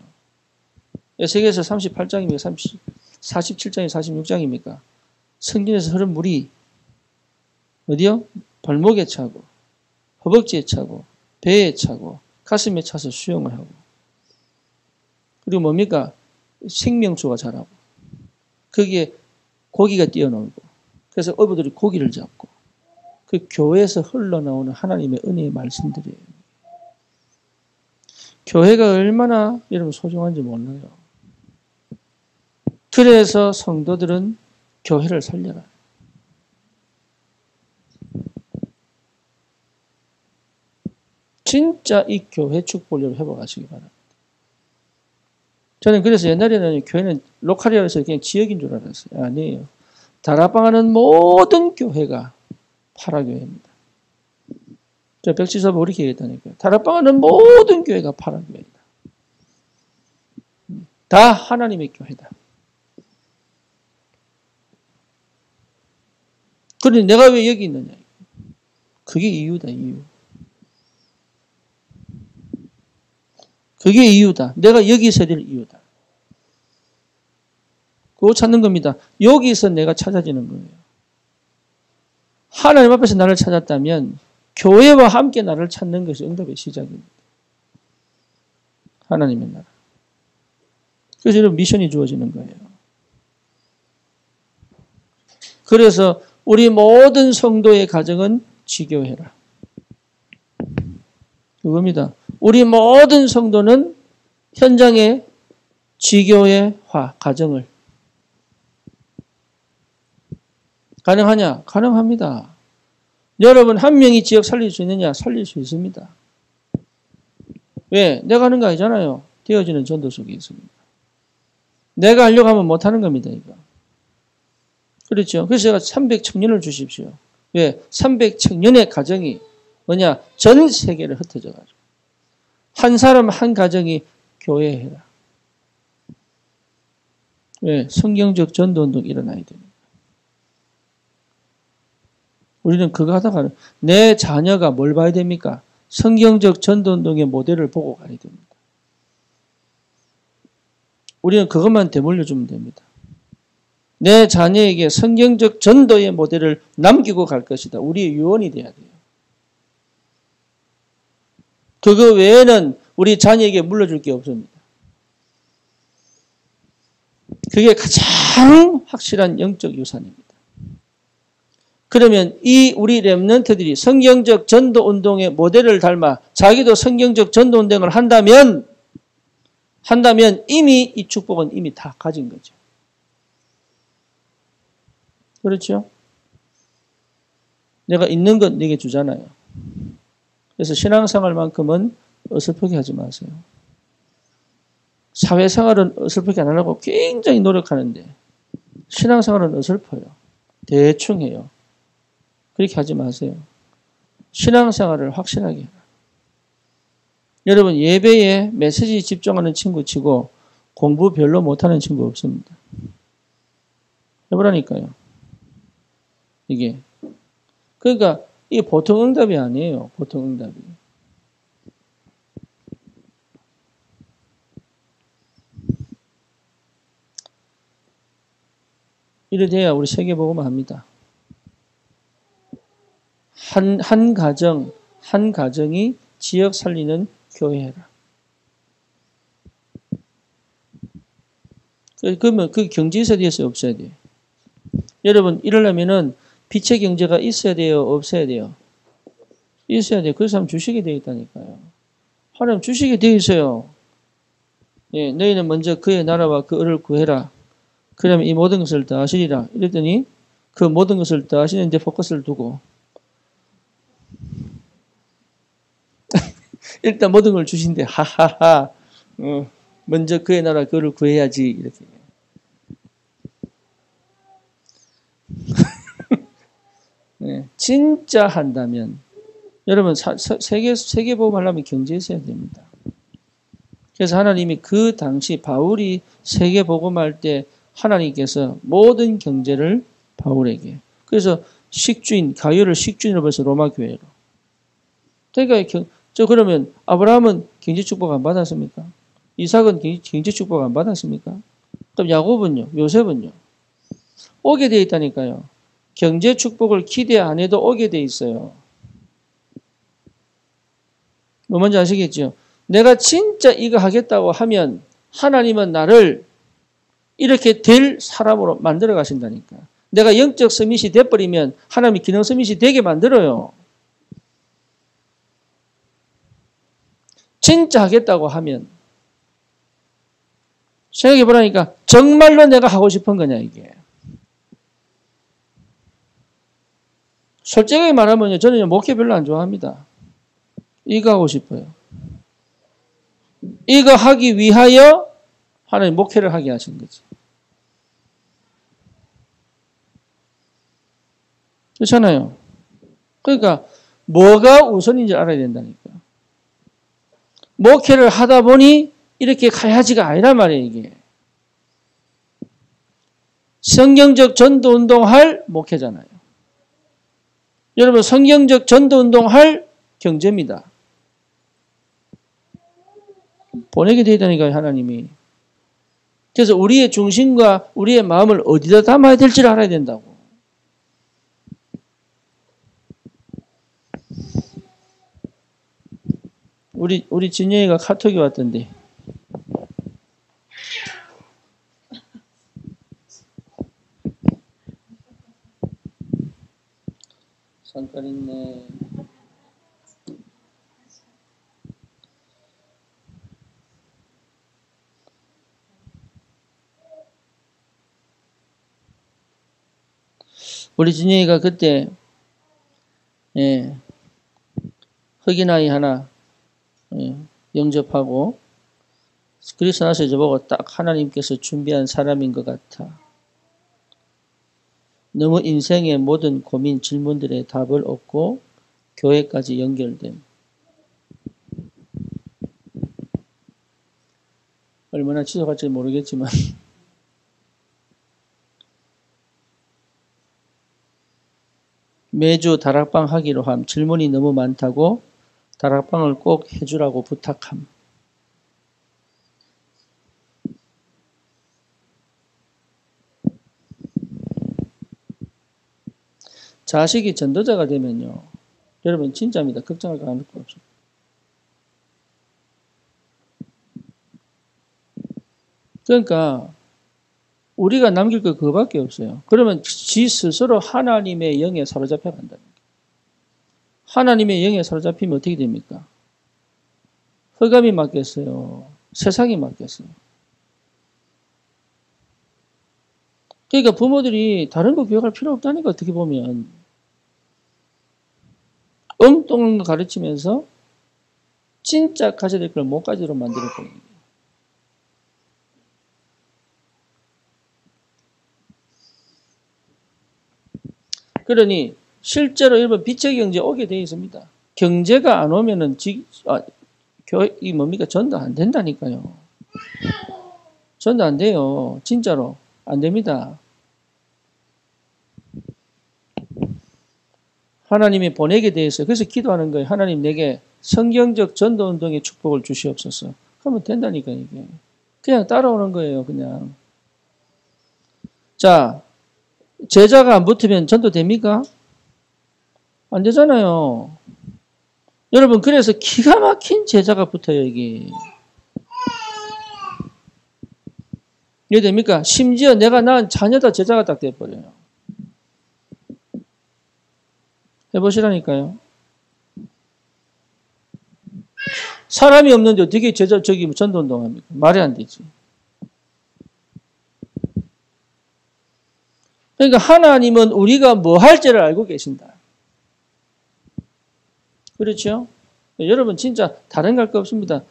에스겔서 38장입니까? 47장이 46장입니까? 성경에서 흐른 물이 어디요? 발목에 차고, 허벅지에 차고, 배에 차고, 가슴에 차서 수영을 하고. 그리고 뭡니까? 생명수가 자라고. 거기에 고기가 뛰어놀고. 그래서 어부들이 고기를 잡고. 그 교회에서 흘러나오는 하나님의 은혜의 말씀들이에요. 교회가 얼마나 여러분 소중한지 몰라요. 그래서 성도들은 교회를 살려라. 진짜 이 교회 축복을 회복하시기 바랍니다. 저는 그래서 옛날에는 교회는 로컬이라서 그냥 지역인 줄 알았어요. 아니에요. 다락방하는 모든 교회가 파라교회입니다. 저 백지사부 그렇게 얘기했다니까요. 다락방하는 모든 교회가 파라교회이다. 다 하나님의 교회다. 그런데 내가 왜 여기 있느냐. 그게 이유다, 이유. 그게 이유다. 내가 여기 있어야 될 이유다. 그거 찾는 겁니다. 여기서 내가 찾아지는 거예요. 하나님 앞에서 나를 찾았다면 교회와 함께 나를 찾는 것이 응답의 시작입니다. 하나님의 나라. 그래서 이런 미션이 주어지는 거예요. 그래서 우리 모든 성도의 가정은 지교회라. 그겁니다. 우리 모든 성도는 현장의 지교회화 가정을 가능하냐? 가능합니다. 여러분 한 명이 지역 살릴 수 있느냐? 살릴 수 있습니다. 왜? 내가 하는 거 아니잖아요. 되어지는 전도 속에 있습니다. 내가 하려고 하면 못하는 겁니다. 이거. 그렇죠. 그래서 제가 300청년을 주십시오. 왜? 300청년의 가정이 뭐냐? 전 세계를 흩어져가지고 한 사람 한 가정이 교회해라. 왜? 성경적 전도운동 일어나야 됩니다. 우리는 그거 하다가 내 자녀가 뭘 봐야 됩니까? 성경적 전도운동의 모델을 보고 가야 됩니다. 우리는 그것만 되물려주면 됩니다. 내 자녀에게 성경적 전도의 모델을 남기고 갈 것이다. 우리의 유언이 돼야 돼요. 그거 외에는 우리 자녀에게 물려줄 게 없습니다. 그게 가장 확실한 영적 유산입니다. 그러면 이 우리 렘넌트들이 성경적 전도운동의 모델을 닮아 자기도 성경적 전도운동을 한다면 이미 이 축복은 이미 다 가진 거죠. 그렇죠? 내가 있는 것 내게 주잖아요. 그래서 신앙생활만큼은 어설프게 하지 마세요. 사회생활은 어설프게 안 하려고 굉장히 노력하는데 신앙생활은 어설퍼요. 대충 해요. 그렇게 하지 마세요. 신앙생활을 확실하게 해라. 여러분 예배에 메시지 집중하는 친구 치고 공부 별로 못하는 친구 없습니다. 해보라니까요. 이게. 그러니까 이게 보통 응답이 아니에요. 보통 응답이. 이래 돼야 우리 세계복음을 합니다. 한 가정이 지역 살리는 교회라. 그러면 그 경제 있어야 돼요, 없어야 돼요? 여러분, 이러려면은 빛의 경제가 있어야 돼요, 없어야 돼요? 있어야 돼요. 그래서 하면 주식이 되어 있다니까요. 하나님 주식이 되어 있어요. 예, 너희는 먼저 그의 나라와 그 을을 구해라. 그러면 이 모든 것을 다 하시리라. 이랬더니 그 모든 것을 다 하시는데 포커스를 두고 일단 모든 걸 주신대. 하하하. 먼저 그의 나라 그를 구해야지. 이렇게. 네, 진짜 한다면 여러분 세계복음 하려면 경제에 있어야 됩니다. 그래서 하나님이 그 당시 바울이 세계복음할 때 하나님께서 모든 경제를 바울에게. 그래서 식주인 가룟을 식주인으로 벌써 로마 교회로. 그러니까 그러면 아브라함은 경제 축복 안 받았습니까? 이삭은 경제 축복 안 받았습니까? 그럼 야곱은요? 요셉은요? 오게 돼 있다니까요. 경제 축복을 기대 안 해도 오게 돼 있어요. 뭐 뭔지 아시겠죠? 내가 진짜 이거 하겠다고 하면 하나님은 나를 이렇게 될 사람으로 만들어 가신다니까. 내가 영적 서밋이 돼버리면 하나님이 기능 서밋이 되게 만들어요. 진짜 하겠다고 하면 생각해 보라니까 정말로 내가 하고 싶은 거냐 이게. 솔직하게 말하면요. 저는 목회 별로 안 좋아합니다. 이거 하고 싶어요. 이거 하기 위하여 하나님 목회를 하게 하신 거지. 그렇잖아요. 그러니까 뭐가 우선인지 알아야 된다니까. 목회를 하다 보니 이렇게 가야지가 아니란 말이에요. 이게. 성경적 전도운동 할 목회잖아요. 여러분 성경적 전도운동 할 경제입니다. 보내게 되어 있다니까요. 하나님이. 그래서 우리의 중심과 우리의 마음을 어디다 담아야 될지를 알아야 된다고. 우리 진영이가 카톡이 왔던데. 잠깐 있네. 우리 진영이가 그때 흑인 아이 하나 영접하고 그래서 나서 저보고 딱 하나님께서 준비한 사람인 것 같아. 너무 인생의 모든 고민, 질문들의 답을 얻고 교회까지 연결된. 얼마나 지속할지 모르겠지만 매주 다락방 하기로 함. 질문이 너무 많다고 다락방을 꼭 해주라고 부탁함. 자식이 전도자가 되면요. 여러분 진짜입니다. 걱정할 거 아무것도 없어요. 그러니까 우리가 남길 거 그거밖에 없어요. 그러면 지 스스로 하나님의 영에 사로잡혀 간다는 거예요. 하나님의 영에 사로잡히면 어떻게 됩니까? 흑암이 맞겠어요? 세상이 맞겠어요? 그러니까 부모들이 다른 거 교육할 필요 없다니까 어떻게 보면. 엉뚱한 거 가르치면서 진짜 가져야 될 걸 못 가지도록 만들어버리는 거예요. 그러니 실제로 일본 빛의 경제 오게 되어 있습니다. 경제가 안 오면은 이 뭡니까? 전도 안 된다니까요. 전도 안 돼요. 진짜로. 안 됩니다. 하나님이 보내게 돼 있어요. 그래서 기도하는 거예요. 하나님 내게 성경적 전도 운동의 축복을 주시옵소서. 그러면 된다니까요, 이게. 그냥 따라오는 거예요, 그냥. 자, 제자가 안 붙으면 전도 됩니까? 안 되잖아요. 여러분, 그래서 기가 막힌 제자가 붙어요, 이게. 이해 됩니까? 심지어 내가 낳은 자녀다 제자가 딱 돼버려요. 해보시라니까요. 사람이 없는데 어떻게 전도운동 합니까? 말이 안 되지. 그러니까 하나님은 우리가 뭐 할지를 알고 계신다. 그렇죠? 여러분 진짜 다른 거 할 거 없습니다.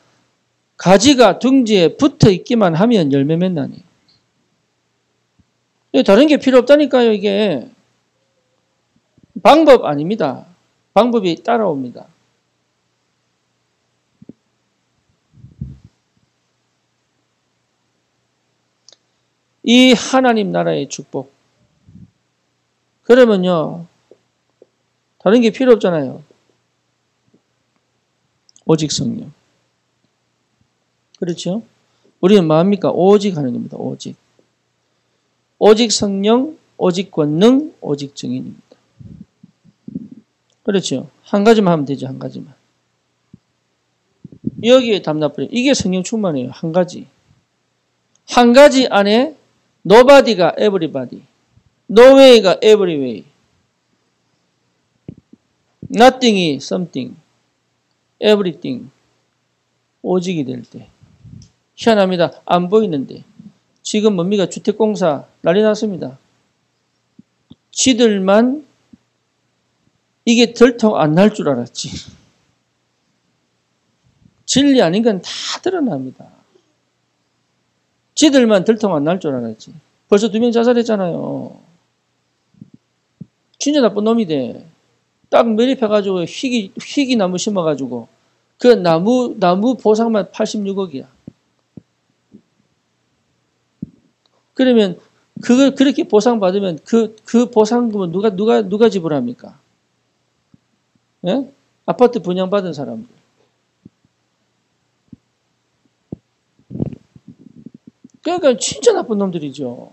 가지가 둥지에 붙어 있기만 하면 열매 맺나니. 다른 게 필요 없다니까요, 이게. 방법 아닙니다. 방법이 따라옵니다. 이 하나님 나라의 축복. 그러면요, 다른 게 필요 없잖아요. 오직 성령. 그렇죠? 우리는 뭐합니까? 오직 하나님입니다. 오직. 오직 성령, 오직 권능, 오직 증인입니다. 그렇죠? 한 가지만 하면 되죠. 한 가지만. 여기에 담나버려. 이게 성령 충만이에요. 한 가지. 한 가지 안에 nobody가 everybody, no way가 every way, nothing이 something, everything, 오직이 될 때. 희한합니다. 안 보이는데. 지금 뭡니까? 주택공사 난리 났습니다. 지들만 이게 들통 안 날 줄 알았지. 진리 아닌 건 다 드러납니다. 지들만 들통 안 날 줄 알았지. 벌써 2명 자살했잖아요. 진짜 나쁜 놈이 돼. 딱 매립해가지고 희귀 나무 심어가지고 그 나무 보상만 86억이야. 그러면 그걸 그렇게 보상받으면 그 보상금은 누가 지불합니까? 예? 아파트 분양받은 사람들. 그러니까 진짜 나쁜 놈들이죠.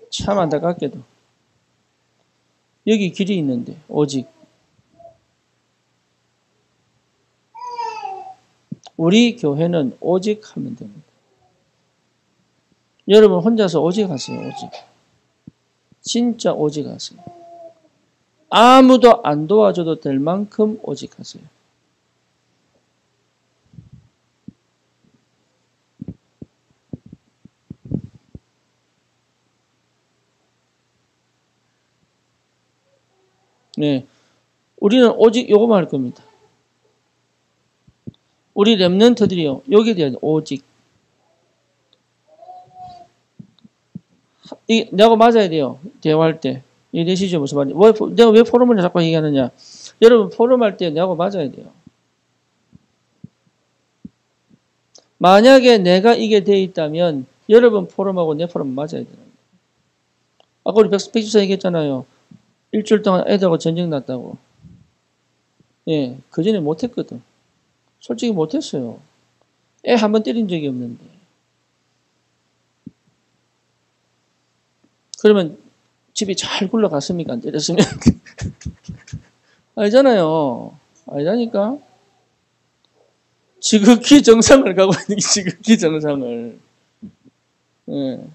참 안타깝게도. 여기 길이 있는데 오직 우리 교회는 오직 하면 됩니다. 여러분 혼자서 오직 하세요. 오직. 진짜 오직 하세요. 아무도 안 도와줘도 될 만큼 오직 하세요. 네, 우리는 오직 요거만 할 겁니다. 우리 렘넌트들이요. 여기에 대한 오직. 내가 맞아야 돼요. 대화할 때. 이해되시죠? 무슨 말이에요? 내가 왜 포럼을 자꾸 얘기하느냐. 여러분 포럼할 때 내가 맞아야 돼요. 만약에 내가 이게 돼 있다면 여러분 포럼하고 내 포럼 맞아야 돼요. 아까 우리 백집사 얘기했잖아요. 일주일 동안 애들하고 전쟁 났다고. 예, 그전에 못했거든. 솔직히 못했어요. 애 한 번 때린 적이 없는데. 그러면 집이 잘 굴러갔습니까? 안 때렸으면? 알잖아요. 알다니까? 지극히 정상을 가고 있는 게 지극히 정상을. 예.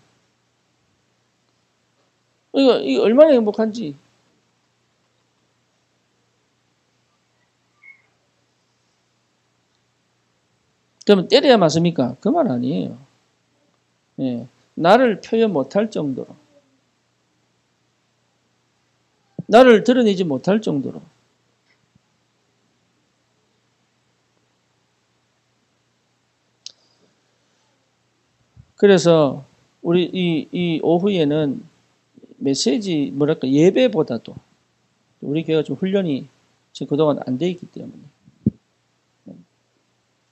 이거 얼마나 행복한지. 그러면 때려야 맞습니까? 그 말 아니에요. 예. 나를 표현 못할 정도로. 나를 드러내지 못할 정도로. 그래서 우리 이 오후에는 메시지 뭐랄까 예배보다도 우리 교회가 좀 훈련이 지금 그동안 안 돼 있기 때문에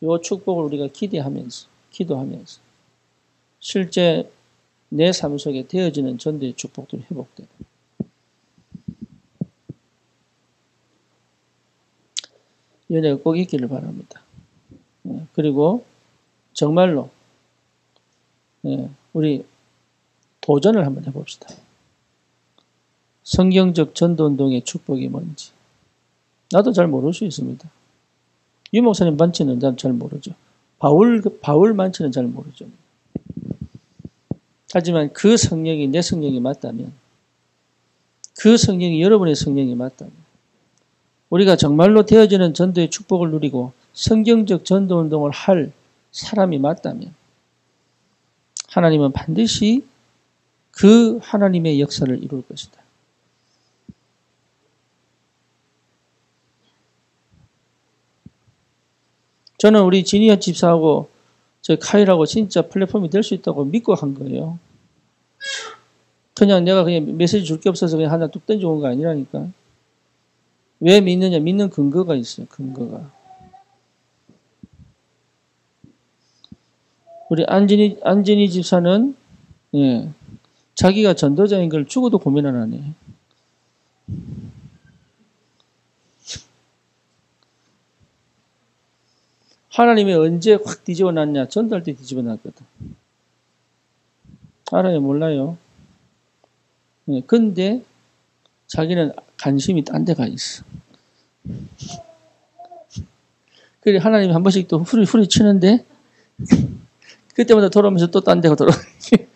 이 축복을 우리가 기도하면서 실제 내 삶 속에 되어지는 전도의 축복들이 회복되고 이 은혜가 꼭 있기를 바랍니다. 그리고 정말로 우리 도전을 한번 해봅시다. 성경적 전도운동의 축복이 뭔지 나도 잘 모를 수 있습니다. 유 목사님 만치는 잘 모르죠. 바울 만치는 잘 모르죠. 하지만 그 성령이 내 성령이 맞다면, 그 성령이 여러분의 성령이 맞다면, 우리가 정말로 되어지는 전도의 축복을 누리고 성경적 전도운동을 할 사람이 맞다면 하나님은 반드시 그 하나님의 역사를 이룰 것이다. 저는 우리 지니어 집사하고 저 카일하고 진짜 플랫폼이 될 수 있다고 믿고 한 거예요. 그냥 내가 그냥 메시지 줄 게 없어서 그냥 하나 뚝 던져온 거 아니라니까. 왜 믿느냐? 믿는 근거가 있어요. 근거가. 우리 안진이 집사는 자기가 전도자인 걸 죽어도 고민 안 하네. 하나님이 언제 확 뒤집어 놨냐? 전도할 때 뒤집어 놨거든. 알아요? 몰라요? 근데 자기는 관심이 딴 데가 있어. 그래 하나님이 한 번씩 또 후리 치는데 그때마다 돌아오면서 또 딴 데가 돌아오게.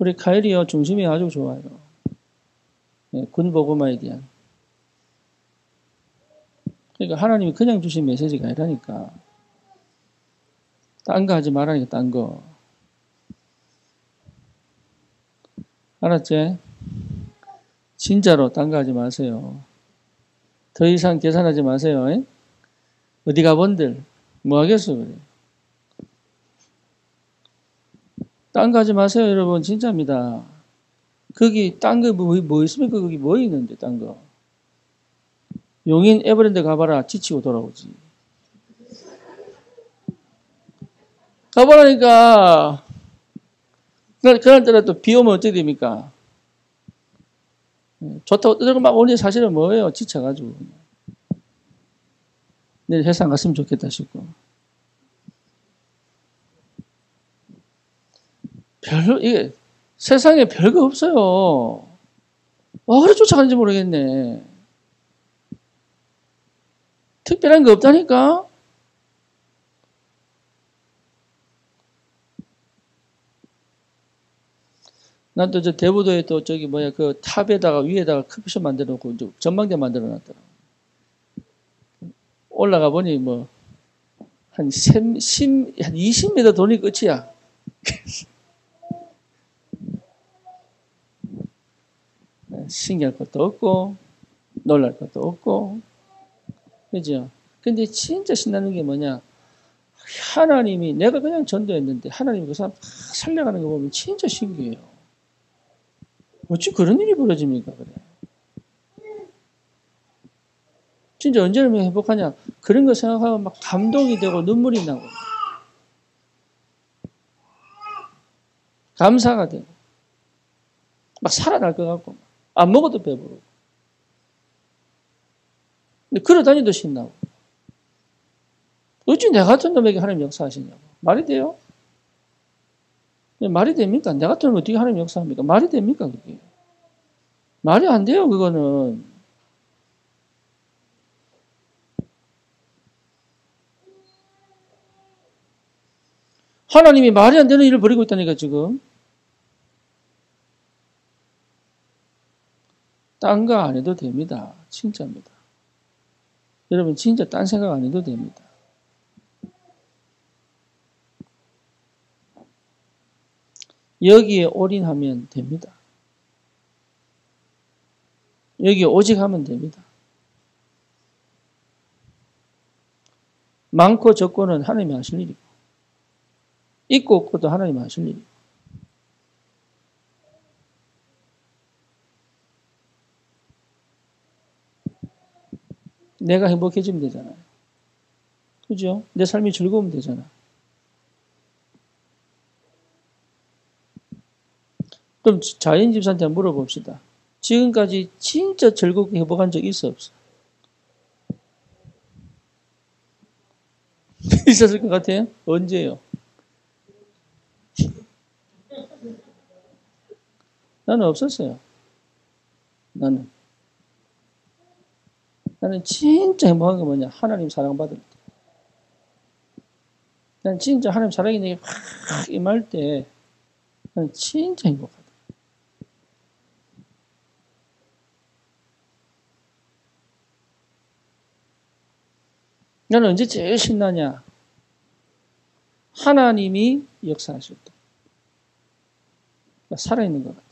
우리 카일이요 중심이 아주 좋아요. 군복음화에 대한. 그러니까 하나님이 그냥 주신 메시지가 아니라니까. 딴 거 하지 말라니까 딴 거. 알았지? 진짜로 딴 거 하지 마세요. 더 이상 계산하지 마세요. 어디 가본들 뭐 하겠어 그래. 딴 거 하지 마세요 여러분. 진짜입니다. 거기 딴 거 뭐 있습니까? 거기 뭐 있는데 딴 거. 용인 에버랜드 가봐라. 지치고 돌아오지. 가보라니까. 그날따라 또 비 오면 어떻게 됩니까? 좋다고 떠들고 막 오니 사실은 뭐예요? 지쳐가지고. 내일 회사 갔으면 좋겠다 싶고. 이게 세상에 별거 없어요. 와, 그래 쫓아가는지 모르겠네. 특별한 거 없다니까? 난 또 저 대부도에 또 저기 그 탑에다가 위에다가 커피숍 만들어 놓고 이제 전망대 만들어 놨더라. 올라가 보니 한 20m 돈이 끝이야. 신기할 것도 없고 놀랄 것도 없고 그죠? 근데 진짜 신나는 게 뭐냐? 하나님이 내가 그냥 전도했는데 하나님이 그 사람 살려가는 거 보면 진짜 신기해요. 어찌 그런 일이 벌어집니까? 그래. 진짜 언제나 행복하냐? 그런 거 생각하면 막 감동이 되고 눈물이 나고 감사가 되고 막 살아날 것 같고 안 먹어도 배부르고 근데 걸어다니도 신나고 어찌 내 같은 놈에게 하나님 역사하시냐고. 말이 돼요? 말이 됩니까? 내 같은 놈 어떻게 하나님 역사합니까? 말이 됩니까? 그게 말이 안 돼요. 그거는 하나님이 말이 안 되는 일을 벌이고 있다니까 지금. 딴 거 안 해도 됩니다. 진짜입니다. 여러분 진짜 딴 생각 안 해도 됩니다. 여기에 올인하면 됩니다. 여기에 오직 하면 됩니다. 많고 적고는 하나님이 하실 일이고, 있고 없고도 하나님이 하실 일이고. 내가 행복해지면 되잖아요. 그죠? 내 삶이 즐거우면 되잖아. 그럼 자연 집사한테 물어봅시다. 지금까지 진짜 즐겁게 행복한 적 있어 없어? 있었을 것 같아요? 언제요? 나는 없었어요. 나는 진짜 행복한 게 뭐냐? 하나님 사랑받을 때. 난 진짜 하나님 사랑이 내게 확 임할 때 나는 진짜 행복하다. 나는 언제 제일 신나냐? 하나님이 역사하실 때. 살아있는 것 같아요.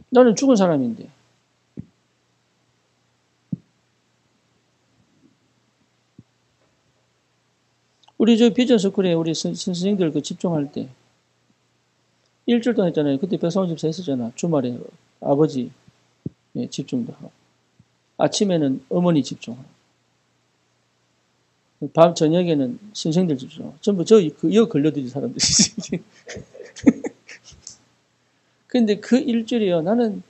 나는 죽은 사람인데. 우리 저 비전 스쿨에 우리 선생님들 그 집중할 때 일주일 동안 했잖아요. 그때 백성원 집사 했었잖아. 주말에 아버지 집중도 하고. 아침에는 어머니 집중하고. 밤 저녁에는 선생님들 집중하고. 전부 이거 걸려들이 사람들이. 근데 그 일주일이요. 나는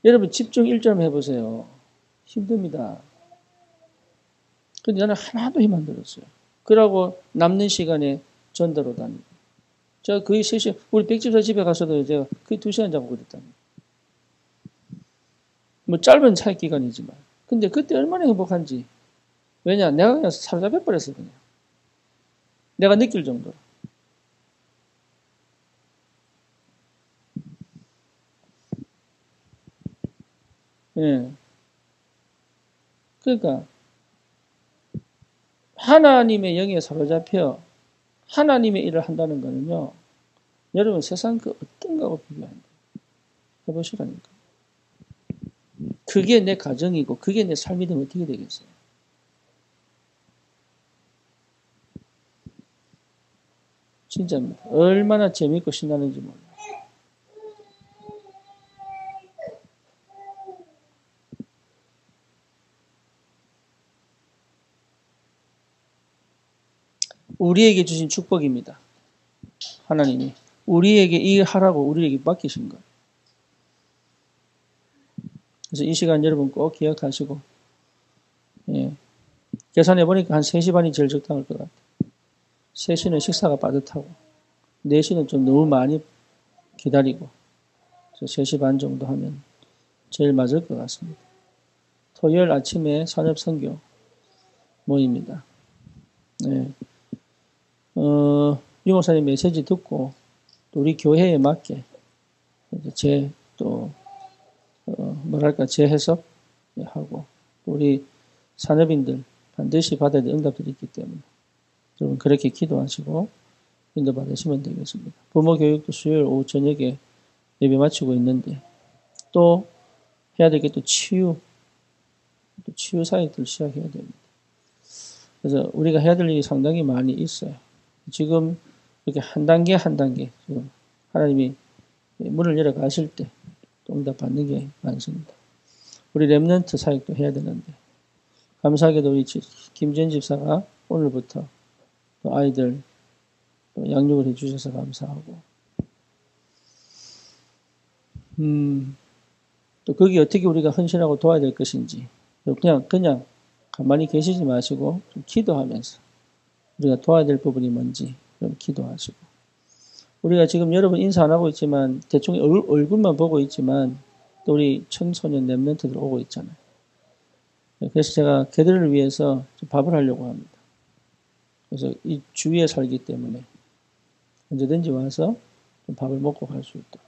여러분 집중 일주일만 해보세요. 힘듭니다. 근데 나는 하나도 힘 안 들었어요. 그러고 남는 시간에 전도로 다니고. 제가 거의 3시간, 우리 백집사 집에 가서도 제가 거의 2시간 자고 그랬답니다. 뭐 짧은 차이 기간이지만. 근데 그때 얼마나 행복한지. 왜냐? 내가 그냥 사로잡혀버렸어, 그냥. 내가 느낄 정도로. 예. 그러니까, 하나님의 영에 사로잡혀 하나님의 일을 한다는 거는요, 여러분 세상 그 어떤 거하고 비교 안 돼요. 해보시라니까. 그게 내 가정이고, 그게 내 삶이 되면 어떻게 되겠어요? 진짜입니다. 얼마나 재밌고 신나는지 몰라요. 우리에게 주신 축복입니다. 하나님이. 우리에게 일하라고 우리에게 맡기신 거예요. 그래서 이 시간 여러분 꼭 기억하시고, 예. 계산해 보니까 한 3시 반이 제일 적당할 것 같아요. 3시는 식사가 빠듯하고, 4시는 좀 너무 많이 기다리고, 3시 반 정도 하면 제일 맞을 것 같습니다. 토요일 아침에 산업선교 모입니다. 네. 유목사님 메시지 듣고, 또 우리 교회에 맞게, 제 해석하고, 우리 산업인들 반드시 받아야 될 응답들이 있기 때문에, 여러분 그렇게 기도하시고, 인도 받으시면 되겠습니다. 부모 교육도 수요일 오후 저녁에 예배 마치고 있는데, 또 해야 될 게 또 치유 사역들 시작해야 됩니다. 그래서 우리가 해야 될 일이 상당히 많이 있어요. 지금 이렇게 한 단계 한 단계 지금 하나님이 문을 열어 가실 때 응답 받는 게 많습니다. 우리 렘넌트 사역도 해야 되는데 감사하게도 우리 김전 집사가 오늘부터 또 아이들 또 양육을 해주셔서 감사하고 또 거기 어떻게 우리가 헌신하고 도와야 될 것인지 그냥 가만히 계시지 마시고 좀 기도하면서 우리가 도와야 될 부분이 뭔지 좀 기도하시고 우리가 지금 여러분 인사 안 하고 있지만 대충 얼굴만 보고 있지만 또 우리 청소년 렘넌트들 오고 있잖아요. 그래서 제가 걔들을 위해서 좀 밥을 하려고 합니다. 그래서 이 주위에 살기 때문에 언제든지 와서 좀 밥을 먹고 갈 수 있도록.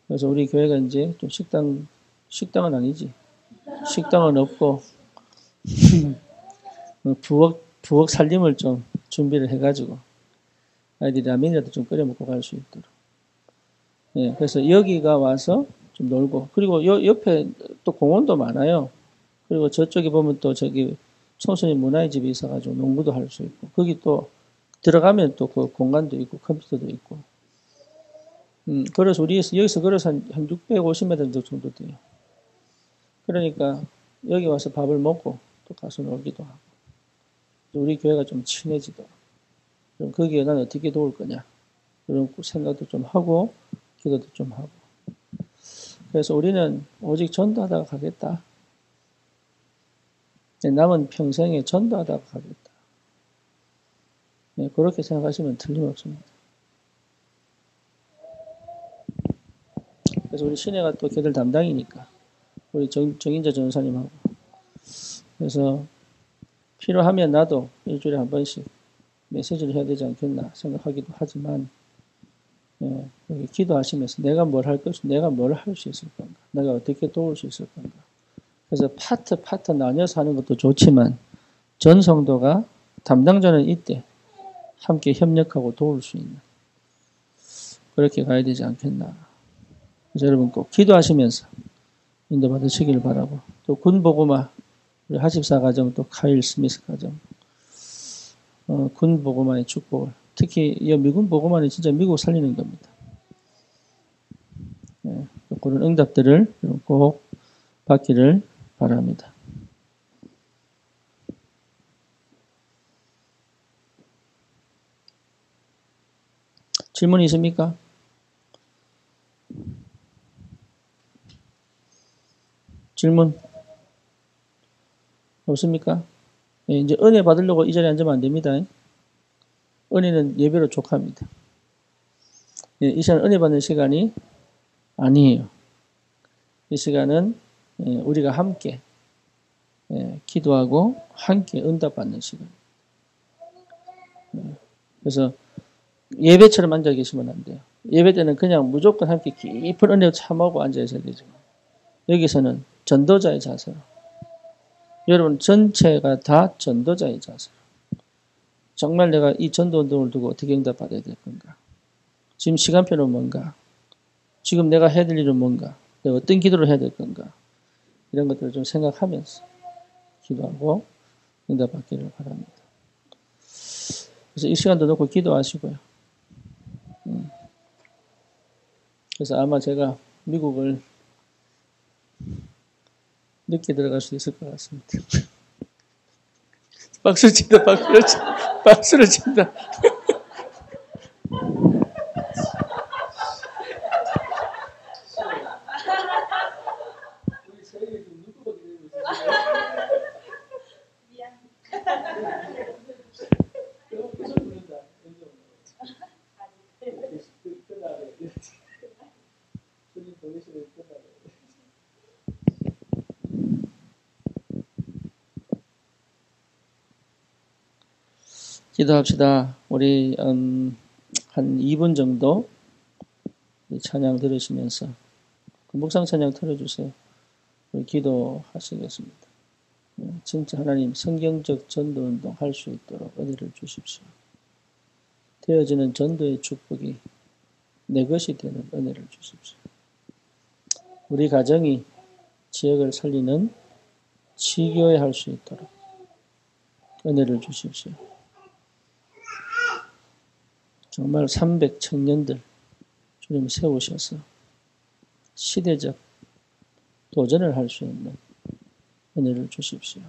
그래서 우리 교회가 이제 좀 식당은 아니지. 식당은 없고 부엌 부엌 살림을 좀 준비를 해가지고 아이들이 라면이라도 좀 끓여 먹고 갈 수 있도록. 예, 그래서 여기가 와서 좀 놀고, 그리고 옆에 또 공원도 많아요. 그리고 저쪽에 보면 또 저기 청소년 문화의 집이 있어가지고 농구도 할 수 있고, 거기 또 들어가면 또 그 공간도 있고 컴퓨터도 있고. 그래서 우리 여기서 걸어서 한 650m 정도 돼요. 그러니까 여기 와서 밥을 먹고 또 가서 놀기도 하고, 우리 교회가 좀 친해지도록. 그럼 거기에 난 어떻게 도울 거냐, 그런 생각도 좀 하고 기도도 좀 하고. 그래서 우리는 오직 전도하다가 가겠다. 남은 평생에 전도하다가 가겠다. 네, 그렇게 생각하시면 틀림없습니다. 그래서 우리 신혜가 또 걔들 담당이니까, 우리 정인자 전사님하고. 그래서 필요하면 나도 일주일에 한 번씩 메시지를 해야 되지 않겠나 생각하기도 하지만, 예, 기도하시면서 내가 뭘 할 수 있을 건가, 내가 어떻게 도울 수 있을 건가. 그래서 파트 나뉘어서 하는 것도 좋지만, 전 성도가 담당자는 이때 함께 협력하고 도울 수 있는, 그렇게 가야 되지 않겠나. 그래서 여러분 꼭 기도하시면서 인도받으시길 바라고, 또 군보고마 우리 하십사 가정, 또 카일 스미스 가정, 군보고마의 축복을, 특히 이 미군 보고마는 진짜 미국 살리는 겁니다. 네, 그런 응답들을 꼭 받기를 바랍니다. 질문 있습니까? 질문 없습니까? 예, 이제 은혜 받으려고 이 자리에 앉으면 안 됩니다. 은혜는 예배로 족합니다. 예, 이 시간은 은혜 받는 시간이 아니에요. 이 시간은 우리가 함께 기도하고 함께 응답받는 시간. 그래서 예배처럼 앉아 계시면 안 돼요. 예배 때는 그냥 무조건 함께 깊은 은혜를 참하고 앉아 있어야 되죠. 여기서는 전도자의 자세로. 여러분 전체가 다 전도자의 자세로. 정말 내가 이 전도운동을 두고 어떻게 응답받아야 될 건가? 지금 시간표는 뭔가? 지금 내가 해야 될 일은 뭔가? 내가 어떤 기도를 해야 될 건가? 이런 것들을 좀 생각하면서 기도하고 응답받기를 바랍니다. 그래서 이 시간도 놓고 기도하시고요. 그래서 아마 제가 미국을 늦게 들어갈 수 있을 것 같습니다. 박수를 친다, 박수를 친다. 기도합시다. 우리 한 2분 정도 찬양 들으시면서 묵상 찬양 틀어주세요. 우리 기도하시겠습니다. 진짜 하나님 성경적 전도운동 할 수 있도록 은혜를 주십시오. 되어지는 전도의 축복이 내 것이 되는 은혜를 주십시오. 우리 가정이 지역을 살리는 지교회 할 수 있도록 은혜를 주십시오. 정말 300 청년들 주님 세우셔서 시대적 도전을 할 수 있는 은혜를 주십시오.